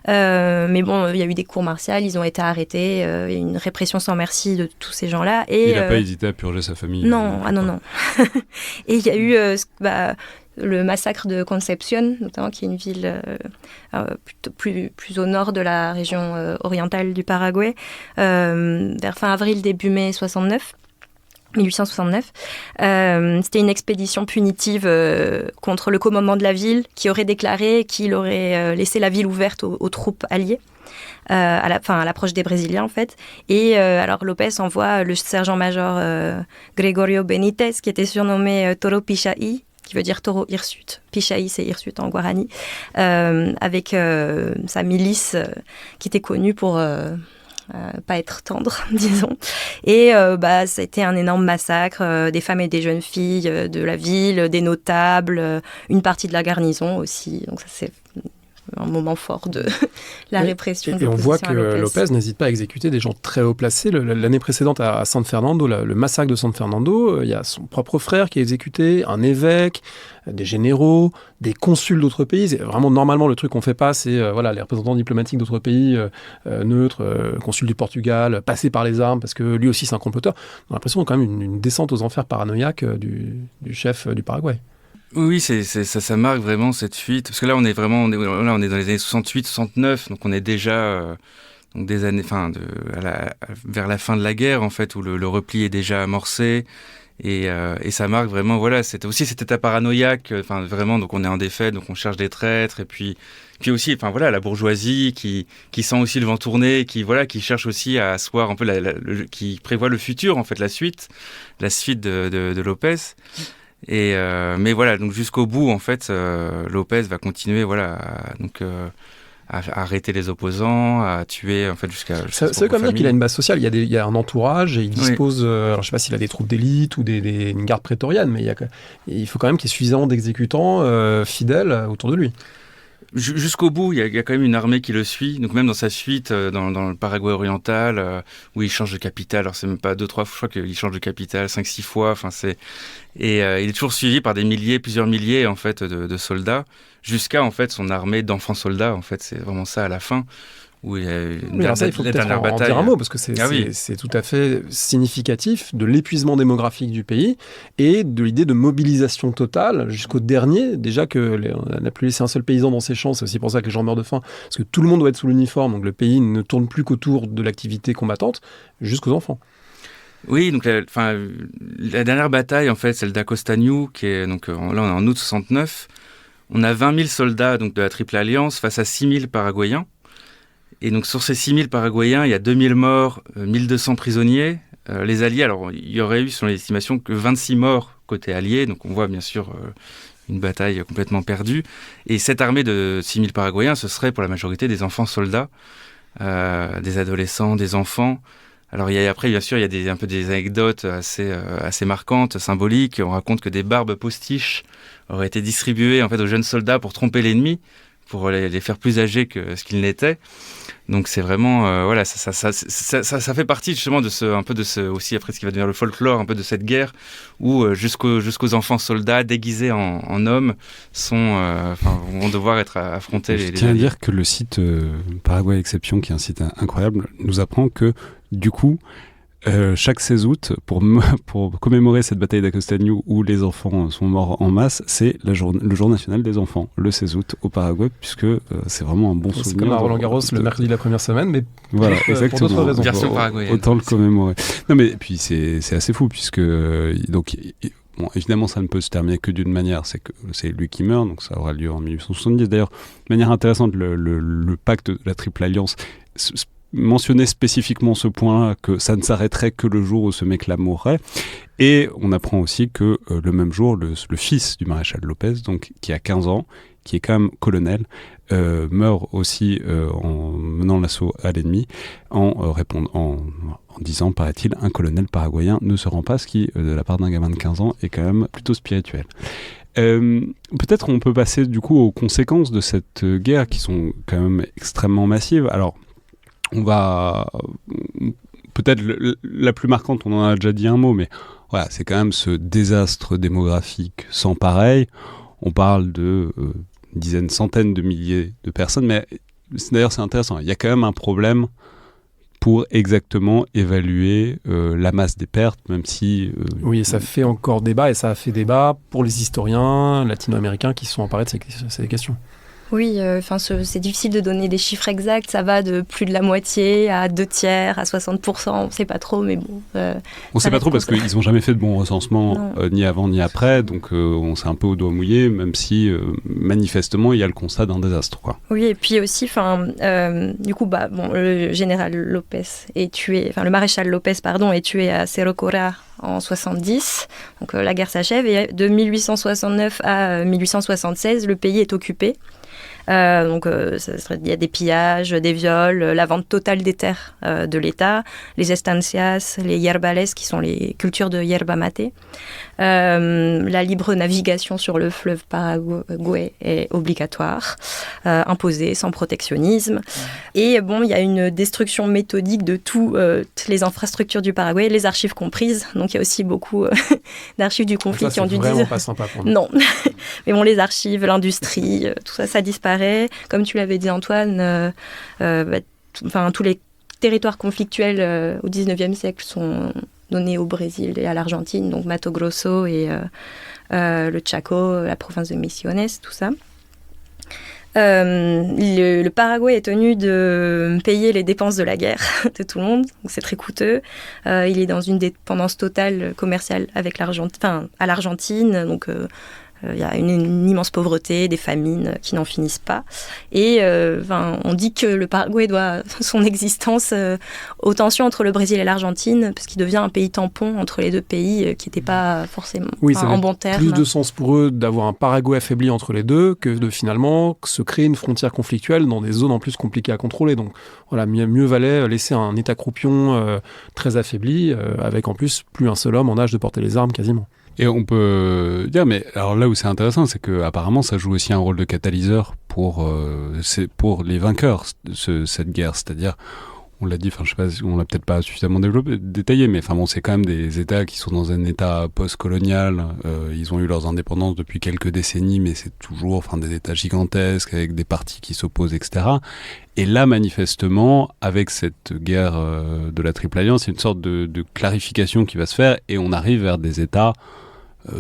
Mais bon, il y a eu des cours martiales, ils ont été arrêtés, il y a eu une répression sans merci de tous ces gens-là. Et, il n'a pas hésité à purger sa famille. Non. Et il y a eu... le massacre de Concepción, notamment, qui est une ville plus au nord de la région orientale du Paraguay, vers fin avril, début mai 1869. C'était une expédition punitive contre le commandement de la ville qui aurait déclaré qu'il aurait laissé la ville ouverte aux troupes alliées. À l'approche des Brésiliens en fait. Et alors López envoie le sergent-major Gregorio Benítez, qui était surnommé Toro Pichaí, qui veut dire taureau hirsute. Pichaí, c'est hirsute en guarani, avec sa milice qui était connue pour pas être tendre, disons. Et ça a été un énorme massacre des femmes et des jeunes filles de la ville, des notables, une partie de la garnison aussi. Donc ça, c'est un moment fort de la répression. Et on voit que López n'hésite pas à exécuter des gens très haut placés. L'année précédente à San Fernando, le massacre de San Fernando, il y a son propre frère qui est exécuté, un évêque, des généraux, des consuls d'autres pays. C'est vraiment, normalement, le truc qu'on fait pas, c'est les représentants diplomatiques d'autres pays, neutres, consul du Portugal, passé par les armes, parce que lui aussi c'est un comploteur. On a l'impression quand même une descente aux enfers paranoïaque du chef du Paraguay. Oui, ça marque vraiment cette fuite, parce que là on est dans les années 68-69, donc on est déjà donc des années, vers la fin de la guerre en fait, où le repli est déjà amorcé, et ça marque vraiment cet état paranoïaque, vraiment, donc on est en défaite, donc on cherche des traîtres, et puis aussi la bourgeoisie qui sent aussi le vent tourner, qui cherche aussi à asseoir un peu qui prévoit le futur en fait, la suite de López. Et mais voilà, donc jusqu'au bout en fait, López va continuer à arrêter les opposants, à tuer en fait jusqu'à c'est comme dire qu'il a une base sociale, il y a un entourage et il dispose, alors je sais pas s'il a des troupes d'élite ou une garde prétorienne, mais il faut quand même qu'il y ait suffisamment d'exécutants fidèles autour de lui. Jusqu'au bout, il y a quand même une armée qui le suit. Donc même dans sa suite, dans le Paraguay oriental, où il change de capitale. Alors c'est même pas 2-3 fois, je crois qu'il change de capitale 5-6 fois. Il est toujours suivi par plusieurs milliers en fait de soldats, jusqu'à en fait son armée d'enfants soldats. En fait, c'est vraiment ça à la fin, où il y a alors ça, il faut peut-être en dire un mot, parce que c'est tout à fait significatif de l'épuisement démographique du pays et de l'idée de mobilisation totale jusqu'au dernier. Déjà qu'on n'a plus laissé un seul paysan dans ses champs, c'est aussi pour ça que les gens meurent de faim, parce que tout le monde doit être sous l'uniforme, donc le pays ne tourne plus qu'autour de l'activité combattante, jusqu'aux enfants. Oui, donc la dernière bataille, en fait, celle d'Acostagnou, qui est donc là on est en août 69. On a 20 000 soldats donc, de la Triple Alliance face à 6 000 Paraguayens. Et donc sur ces 6 000 Paraguayens, il y a 2 000 morts, 1 200 prisonniers. Les Alliés, alors il y aurait eu, selon les estimations, que 26 morts côté Alliés. Donc on voit bien sûr une bataille complètement perdue. Et cette armée de 6 000 Paraguayens, ce serait pour la majorité des enfants soldats, des adolescents, des enfants. Alors après, bien sûr, il y a un peu des anecdotes assez marquantes, symboliques. On raconte que des barbes postiches auraient été distribuées en fait aux jeunes soldats pour tromper l'ennemi, pour les faire plus âgés que ce qu'ils n'étaient. Donc c'est vraiment voilà, ça fait partie justement de ce aussi après ce qui va devenir le folklore un peu de cette guerre où jusqu'aux enfants soldats déguisés en hommes vont devoir être affrontés. Je tiens à dire que le site Paraguay Exception, qui est un site incroyable, nous apprend que du coup chaque 16 août, pour commémorer cette bataille d'Acostagnou où les enfants sont morts en masse, c'est le jour national des enfants, le 16 août au Paraguay, puisque c'est vraiment un bon souvenir. C'est comme à Roland-Garros le mercredi de la première semaine, mais voilà, pour d'autres raisons. Version paraguayenne. Autant le commémorer. Non mais puis c'est assez fou, puisque donc bon, évidemment ça ne peut se terminer que d'une manière, c'est que c'est lui qui meurt, donc ça aura lieu en 1870. D'ailleurs, de manière intéressante, le pacte de la Triple Alliance mentionner spécifiquement ce point, que ça ne s'arrêterait que le jour où ce mec-là mourrait. Et on apprend aussi que le même jour, le fils du maréchal Lopez, donc, qui a 15 ans, qui est quand même colonel, meurt aussi en menant l'assaut à l'ennemi, en disant, paraît-il, un colonel paraguayen ne se rend pas, ce qui, de la part d'un gamin de 15 ans, est quand même plutôt spirituel. Peut-être on peut passer du coup aux conséquences de cette guerre qui sont quand même extrêmement massives. Alors, on va peut-être la plus marquante, on en a déjà dit un mot, mais voilà, c'est quand même ce désastre démographique sans pareil. On parle de dizaines, centaines de milliers de personnes, mais d'ailleurs c'est intéressant. Il y a quand même un problème pour exactement évaluer la masse des pertes, même si... Oui, et ça fait encore débat, et ça a fait débat pour les historiens latino-américains qui se sont emparés de ces questions. Oui, c'est difficile de donner des chiffres exacts. Ça va de plus de la moitié à 2/3, à 60%. On ne sait pas trop, mais bon. On ne sait pas trop parce qu'ils n'ont jamais fait de bon recensement, ni avant ni après. Donc, on s'est un peu au doigt mouillé, même si manifestement, il y a le constat d'un désastre, quoi. Oui, et puis aussi, du coup, le général Lopez est tué, le maréchal Lopez, est tué à Cerro Corá en 70. Donc, la guerre s'achève et de 1869 à 1876, le pays est occupé. Il y a des pillages, des viols, la vente totale des terres de l'État, les estancias, les yerbales qui sont les cultures de yerba mate. La libre navigation sur le fleuve Paraguay est obligatoire, imposée sans protectionnisme. Et il y a une destruction méthodique de toutes les infrastructures du Paraguay, les archives comprises. Donc il y a aussi beaucoup d'archives du conflit qui ont dû dire... C'est vraiment pas sympa pour nous. Non, mais bon, les archives, l'industrie, tout ça, ça disparaît. Comme tu l'avais dit Antoine, tous les territoires conflictuels au XIXe siècle sont donnés au Brésil et à l'Argentine, donc Mato Grosso et le Chaco, la province de Misiones, tout ça. Le Paraguay est tenu de payer les dépenses de la guerre de tout le monde, donc c'est très coûteux. Il est dans une dépendance totale commerciale avec à l'Argentine, donc il y a une immense pauvreté, des famines qui n'en finissent pas. Et on dit que le Paraguay doit son existence aux tensions entre le Brésil et l'Argentine, parce qu'il devient un pays tampon entre les deux pays qui n'étaient pas forcément en bon terme. Plus de sens pour eux d'avoir un Paraguay affaibli entre les deux que de finalement se créer une frontière conflictuelle dans des zones en plus compliquées à contrôler. Donc voilà, mieux valait laisser un État croupion très affaibli, avec en plus plus un seul homme en âge de porter les armes quasiment. Et on peut dire, mais alors là où c'est intéressant, c'est que apparemment ça joue aussi un rôle de catalyseur pour les vainqueurs de cette guerre. C'est-à-dire, on l'a dit, enfin je sais pas, on l'a peut-être pas suffisamment détaillé, mais enfin bon, c'est quand même des États qui sont dans un état post-colonial. Ils ont eu leurs indépendances depuis quelques décennies, mais c'est toujours, enfin, des États gigantesques avec des partis qui s'opposent, etc. Et là, manifestement, avec cette guerre de la Triple Alliance, il y a une sorte de clarification qui va se faire, et on arrive vers des États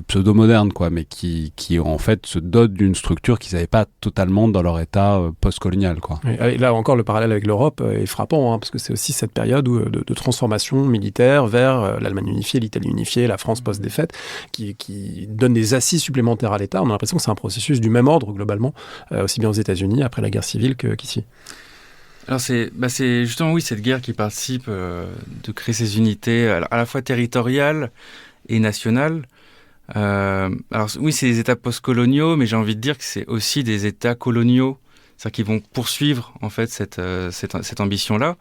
pseudo-modernes, quoi, mais qui en fait se dotent d'une structure qu'ils n'avaient pas totalement dans leur état post-colonial, quoi. Et là encore, le parallèle avec l'Europe est frappant, parce que c'est aussi cette période de transformation militaire vers l'Allemagne unifiée, l'Italie unifiée, la France post-défaite, qui donne des assises supplémentaires à l'État. On a l'impression que c'est un processus du même ordre, globalement, aussi bien aux États-Unis, après la guerre civile, qu'ici. Alors c'est justement, oui, cette guerre qui participe de créer ces unités à la fois territoriales et nationales. Alors oui, c'est des États post-coloniaux, mais j'ai envie de dire que c'est aussi des États coloniaux, c'est-à-dire qu'ils vont poursuivre en fait cette ambition-là.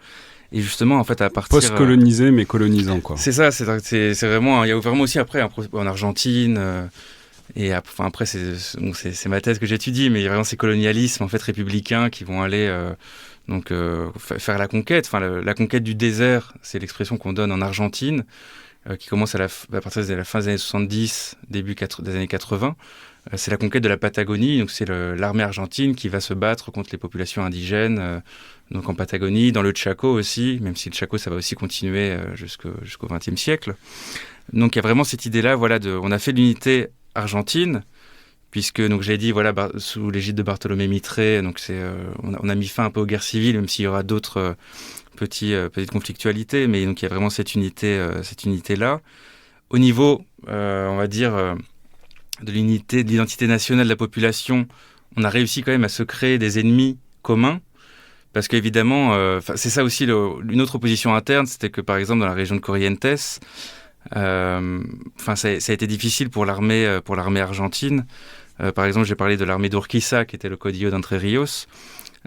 Et justement, en fait, à partir post-colonisé mais colonisant, quoi. C'est ça, c'est vraiment. Il y a vraiment aussi après en Argentine. Et après, c'est ma thèse que j'étudie, mais il y a vraiment ces colonialismes en fait républicains qui vont aller faire la conquête. Enfin, la conquête du désert, c'est l'expression qu'on donne en Argentine. Qui commence à partir de la fin des années 70, début des années 80. C'est la conquête de la Patagonie, donc c'est l'armée argentine qui va se battre contre les populations indigènes, donc en Patagonie, dans le Chaco aussi, même si le Chaco, ça va aussi continuer jusqu'au XXe siècle. Donc il y a vraiment cette idée-là, voilà, on a fait l'unité argentine, puisque, donc j'ai dit, voilà, sous l'égide de Bartolomé Mitre, donc on a mis fin un peu aux guerres civiles, même s'il y aura d'autres petite conflictualité, mais donc il y a vraiment cette unité-là. Au niveau, on va dire, de l'identité nationale de la population, on a réussi quand même à se créer des ennemis communs, parce qu'évidemment, c'est ça aussi une autre opposition interne, c'était que par exemple dans la région de Corrientes, ça a été difficile pour l'armée argentine. Par exemple, j'ai parlé de l'armée d'Urquiza, qui était le caudillo d'Entre Ríos.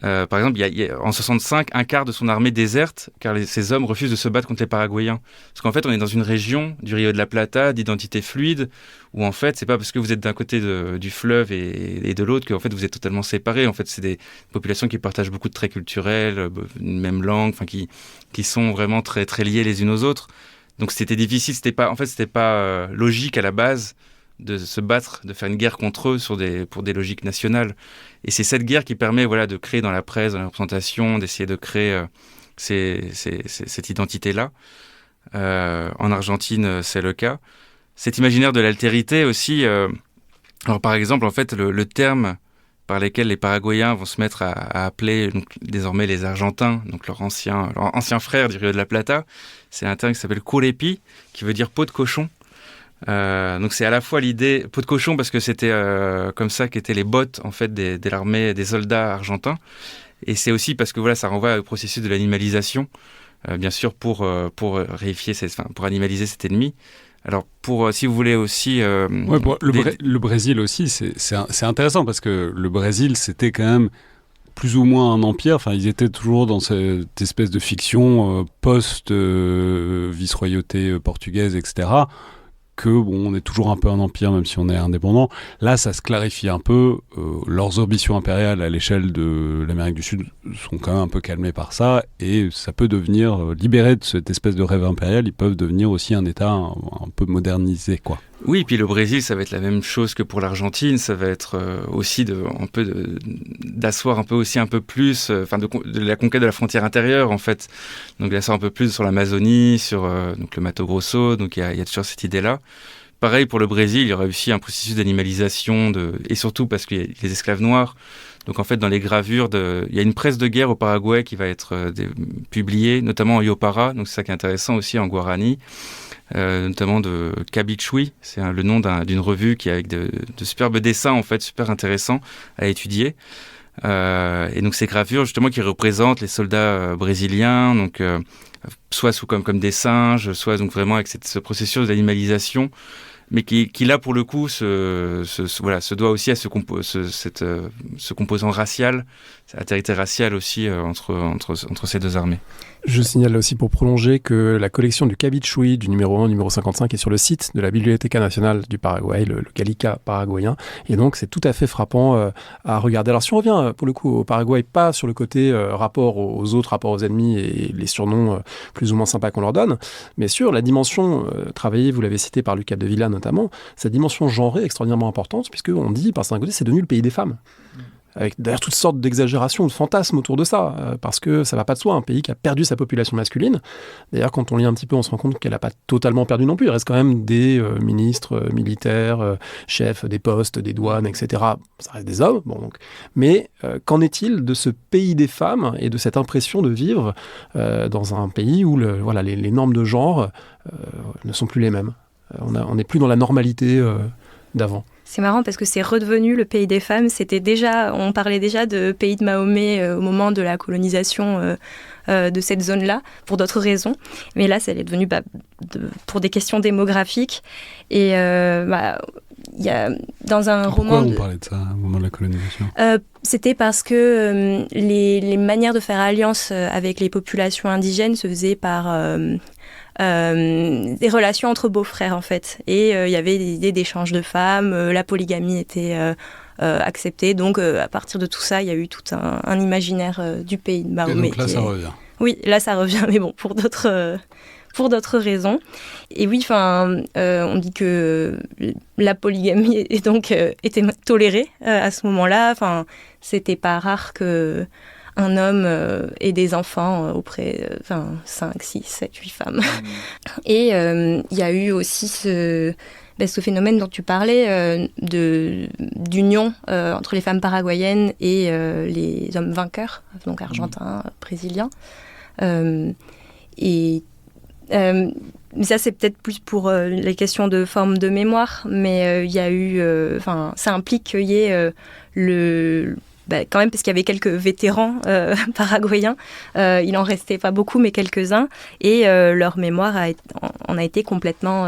Par exemple, il y a en 65, un quart de son armée déserte car ces hommes refusent de se battre contre les Paraguayens. Parce qu'en fait, on est dans une région du Rio de la Plata, d'identité fluide, où en fait, c'est pas parce que vous êtes d'un côté du fleuve et de l'autre qu'en fait vous êtes totalement séparés. En fait, c'est des populations qui partagent beaucoup de traits culturels, une même langue, enfin qui sont vraiment très très liées les unes aux autres. Donc c'était difficile, c'était pas logique à la base de se battre, de faire une guerre contre eux pour des logiques nationales. Et c'est cette guerre qui permet, voilà, de créer dans la presse, dans la représentation, d'essayer de créer cette identité-là. En Argentine, c'est le cas. Cet imaginaire de l'altérité aussi. Alors par exemple, en fait, le terme par lesquels les Paraguayens vont se mettre à appeler donc, désormais les Argentins, donc leur ancien frère du Rio de la Plata, c'est un terme qui s'appelle curepi, qui veut dire peau de cochon. Donc c'est à la fois l'idée peau de cochon parce que c'était comme ça qu'étaient les bottes en fait de l'armée des soldats argentins, et c'est aussi parce que voilà, ça renvoie au processus de l'animalisation, bien sûr pour pour animaliser cet ennemi. Alors si vous voulez aussi le Brésil aussi, c'est intéressant parce que le Brésil c'était quand même plus ou moins un empire. Enfin, ils étaient toujours dans cette espèce de fiction post-vice-royauté portugaise, etc. Que bon, on est toujours un peu un empire même si on est indépendant. Là, ça se clarifie un peu. Leurs ambitions impériales à l'échelle de l'Amérique du Sud sont quand même un peu calmées par ça, et ça peut devenir, libéré de cette espèce de rêve impérial, ils peuvent devenir aussi un État un peu modernisé, quoi. Oui, et puis le Brésil, ça va être la même chose que pour l'Argentine. Ça va être aussi d'asseoir un peu aussi un peu plus, de la conquête de la frontière intérieure en fait. Donc d'asseoir un peu plus sur l'Amazonie, sur donc le Mato Grosso. Donc il y a toujours cette idée-là. Pareil pour le Brésil, il y aura aussi un processus d'animalisation et surtout parce qu'il y a les esclaves noirs. Donc en fait, dans les gravures, il y a une presse de guerre au Paraguay qui va être publiée, notamment en Yopara. Donc c'est ça qui est intéressant aussi en Guarani. Notamment de Cabichui, c'est le nom d'une revue qui est avec de superbes dessins en fait, super intéressants à étudier. Et donc ces gravures justement qui représentent les soldats brésiliens, donc soit comme des singes, soit donc vraiment avec ce processus d'animalisation, mais qui là pour le coup se doit aussi à ce composant racial, cette altérité raciale aussi entre ces deux armées. Je signale là aussi pour prolonger que la collection du Cabichui du numéro 1 numéro 55 est sur le site de la Biblioteca nationale du Paraguay, le Gallica paraguayen, et donc c'est tout à fait frappant à regarder. Alors si on revient pour le coup au Paraguay, pas sur le côté rapport aux autres, rapport aux ennemis et les surnoms plus ou moins sympas qu'on leur donne, mais sur la dimension travaillée, vous l'avez cité par Luc Capdevila notamment, cette dimension genrée extraordinairement importante, puisqu'on dit par un côté c'est devenu le pays des femmes. Avec d'ailleurs toutes sortes d'exagérations, de fantasmes autour de ça, parce que ça va pas de soi, un pays qui a perdu sa population masculine. D'ailleurs, quand on lit un petit peu, on se rend compte qu'elle n'a pas totalement perdu non plus. Il reste quand même des ministres, militaires, chefs des postes, des douanes, etc. Ça reste des hommes. Bon, donc. Mais qu'en est-il de ce pays des femmes et de cette impression de vivre dans un pays où les normes de genre ne sont plus les mêmes. On n'est plus dans la normalité d'avant. C'est marrant parce que c'est redevenu le pays des femmes. On parlait déjà de pays de Mahomet au moment de la colonisation de cette zone-là, pour d'autres raisons. Mais là, ça est devenu pour des questions démographiques. Et il y a dans un roman... Pourquoi on parlait de ça au moment de la colonisation ? C'était parce que les manières de faire alliance avec les populations indigènes se faisaient par... des relations entre beaux-frères en fait, et il y avait des idées d'échange de femmes, la polygamie était acceptée, donc à partir de tout ça il y a eu tout un imaginaire du pays de Mahomet. Et donc là ça revient. Oui, là ça revient, mais bon, pour d'autres raisons. Et oui, on dit que la polygamie était tolérée à ce moment-là. C'était pas rare que un homme et des enfants auprès 5, 6, 7, 8 femmes. Et il y a eu aussi ce phénomène dont tu parlais d'union entre les femmes paraguayennes et les hommes vainqueurs, donc argentins, brésiliens. Mais ça, c'est peut-être plus pour les questions de forme de mémoire, mais il y a eu... ça implique qu'il y ait quand même, parce qu'il y avait quelques vétérans paraguayens, il en restait pas beaucoup, mais quelques-uns, et leur mémoire en a été complètement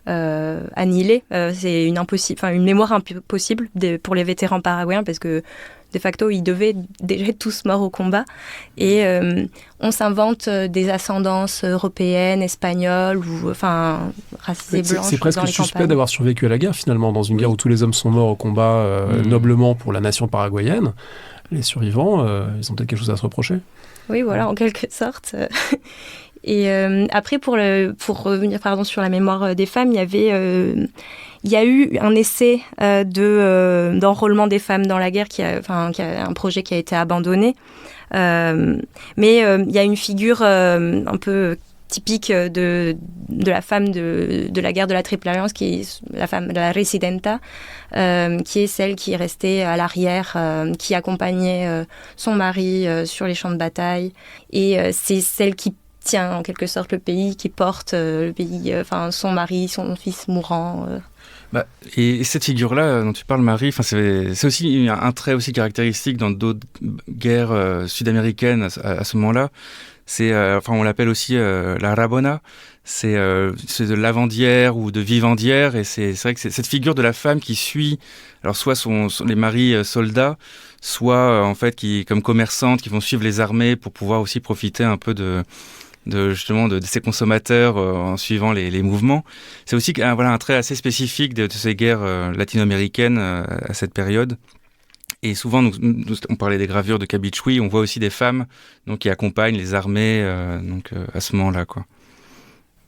annihilée. C'est une mémoire impossible pour les vétérans paraguayens, parce que de facto, ils devaient déjà être tous morts au combat. Et on s'invente des ascendances européennes, espagnoles, ou racisées blanches. C'est presque suspect d'avoir survécu à la guerre, finalement, dans une guerre où tous les hommes sont morts au combat noblement pour la nation paraguayenne. Les survivants, ils ont peut-être quelque chose à se reprocher. Oui, voilà, en quelque sorte. Et après, pour revenir sur la mémoire des femmes, il y a eu un essai d'enrôlement des femmes dans la guerre, qui a un projet qui a été abandonné. Mais il y a une figure un peu typique de la femme de la guerre de la Triple Alliance, qui est la femme de la Residenta, qui est celle qui est restée à l'arrière, qui accompagnait son mari sur les champs de bataille. Et c'est celle qui tient en quelque sorte le pays, qui porte le pays, son mari, son fils mourant. Et cette figure-là dont tu parles, Marie, c'est aussi un trait aussi caractéristique dans d'autres guerres sud-américaines à ce moment-là. On l'appelle aussi la Rabona. C'est de lavandière ou de vivandière, et c'est vrai que c'est cette figure de la femme qui suit, alors soit les maris soldats, soit en fait qui comme commerçantes, qui vont suivre les armées pour pouvoir aussi profiter un peu de ces consommateurs en suivant les mouvements. C'est aussi un trait assez spécifique de ces guerres latino-américaines à cette période. Et souvent, on parlait des gravures de Cabichui, on voit aussi des femmes qui accompagnent les armées à ce moment-là, quoi.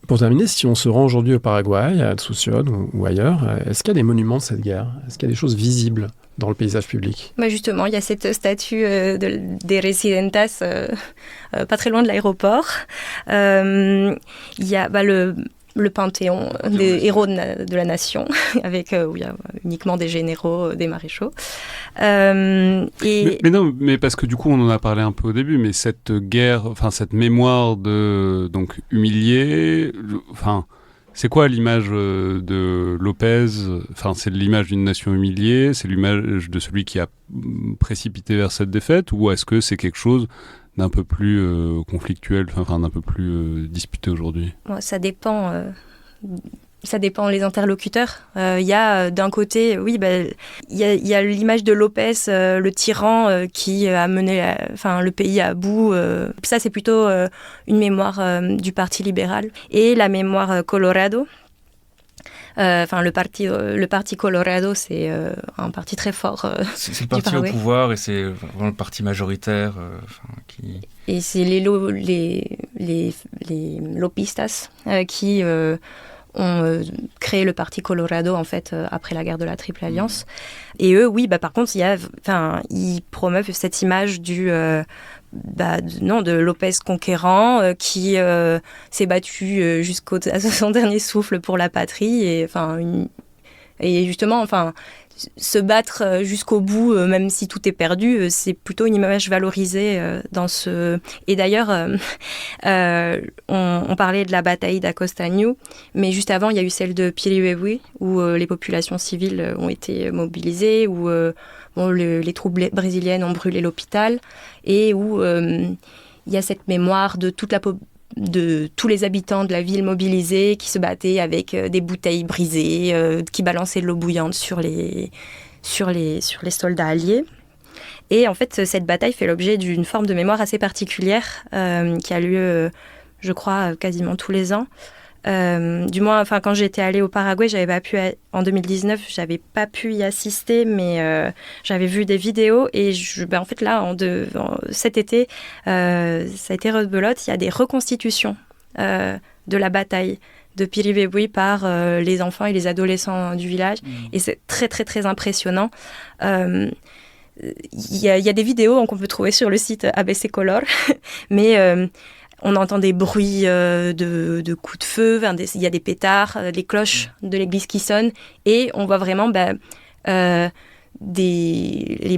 Pour terminer, si on se rend aujourd'hui au Paraguay, à Asunción ou ailleurs, est-ce qu'il y a des monuments de cette guerre ? Est-ce qu'il y a des choses visibles dans le paysage public ? Justement, il y a cette statue des Residentas pas très loin de l'aéroport. Il y a le panthéon des héros de la nation, avec où il y a uniquement des généraux, des maréchaux. Mais parce que du coup, on en a parlé un peu au début, mais cette guerre, cette mémoire de humiliés, c'est quoi l'image de Lopez ? C'est l'image d'une nation humiliée, c'est l'image de celui qui a précipité vers cette défaite, ou est-ce que c'est quelque chose d'un peu plus conflictuel, d'un peu plus disputé aujourd'hui ? Ça dépend ça dépend les interlocuteurs. Il y a d'un côté, il y a l'image de López, le tyran qui a mené le pays à bout. Ça, c'est plutôt une mémoire du Parti libéral. Et la mémoire Colorado. Le parti Colorado, c'est un parti très fort. C'est le parti au pouvoir et c'est vraiment le parti majoritaire qui... Et c'est les lopistas qui ont créé le parti Colorado en fait après la guerre de la Triple Alliance. Et eux, par contre, ils promeuvent cette image de López conquérant qui s'est battu jusqu'à son dernier souffle pour la patrie et justement se battre jusqu'au bout même si tout est perdu, c'est plutôt une image valorisée dans ce... Et d'ailleurs on parlait de la bataille d'Acostaño, mais juste avant il y a eu celle de Piribébuy où les populations civiles ont été mobilisées, où les troupes brésiliennes ont brûlé l'hôpital et où il y a cette mémoire de de tous les habitants de la ville mobilisés qui se battaient avec des bouteilles brisées, qui balançaient de l'eau bouillante sur les soldats alliés. Et en fait, cette bataille fait l'objet d'une forme de mémoire assez particulière qui a lieu, je crois, quasiment tous les ans. Du moins, quand j'étais allée au Paraguay, en 2019, j'avais pas pu y assister, mais j'avais vu des vidéos et en fait là, cet été, ça a été rebelote. Il y a des reconstitutions de la bataille de Piribébuy par les enfants et les adolescents du village, et c'est très très très impressionnant. Il y a des vidéos qu'on peut trouver sur le site ABC Color, mais on entend des bruits de coups de feu, il y a des pétards, les cloches de l'église qui sonnent, et on voit vraiment les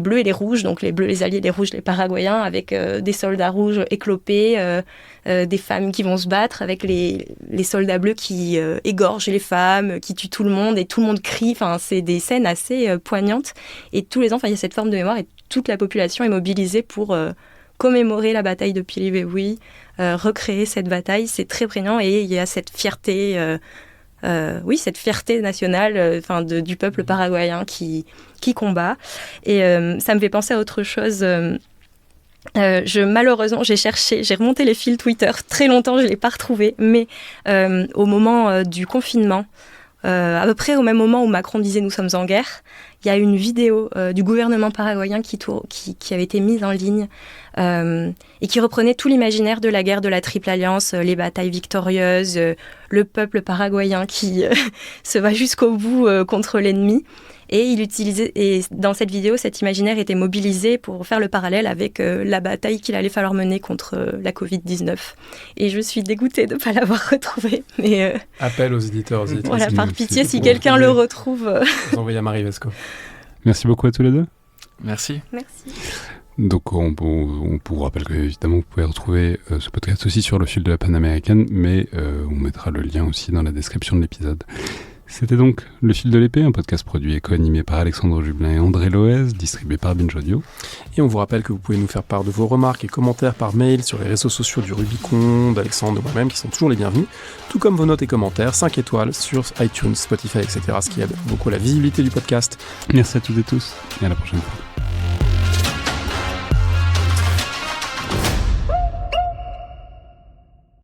bleus et les rouges, donc les bleus les alliés, les rouges les paraguayens, avec des soldats rouges éclopés, des femmes qui vont se battre, avec les soldats bleus qui égorgent les femmes, qui tuent tout le monde, et tout le monde crie. C'est des scènes assez poignantes, et tous les ans, il y a cette forme de mémoire, et toute la population est mobilisée pour commémorer la bataille de Piribébuy, recréer cette bataille. C'est très prégnant, et il y a cette fierté, cette fierté nationale du peuple paraguayen qui combat. Et ça me fait penser à autre chose. Malheureusement, j'ai remonté les fils Twitter très longtemps, je ne l'ai pas retrouvé, mais au moment du confinement, à peu près au même moment où Macron disait « nous sommes en guerre », il y a une vidéo du gouvernement paraguayen qui avait été mise en ligne et qui reprenait tout l'imaginaire de la guerre de la Triple Alliance, les batailles victorieuses, le peuple paraguayen qui se bat jusqu'au bout contre l'ennemi. Et dans cette vidéo, cet imaginaire était mobilisé pour faire le parallèle avec la bataille qu'il allait falloir mener contre la Covid-19. Et je suis dégoûtée de ne pas l'avoir retrouvé. Mais appel aux éditeurs. Voilà, par pitié, si quelqu'un le retrouve. Vous envoyez à Marie Vesco. Merci beaucoup à tous les deux. Merci. Donc on vous rappelle que évidemment vous pouvez retrouver ce podcast aussi sur le fil de la Panaméricaine, mais on mettra le lien aussi dans la description de l'épisode. C'était donc Le Fil de l'Épée, un podcast produit et co-animé par Alexandre Jublin et André Loez, distribué par Binge Audio. Et on vous rappelle que vous pouvez nous faire part de vos remarques et commentaires par mail sur les réseaux sociaux du Rubicon, d'Alexandre, de moi-même, qui sont toujours les bienvenus, tout comme vos notes et commentaires, 5 étoiles sur iTunes, Spotify, etc., ce qui aide beaucoup à la visibilité du podcast. Merci à toutes et tous, et à la prochaine fois.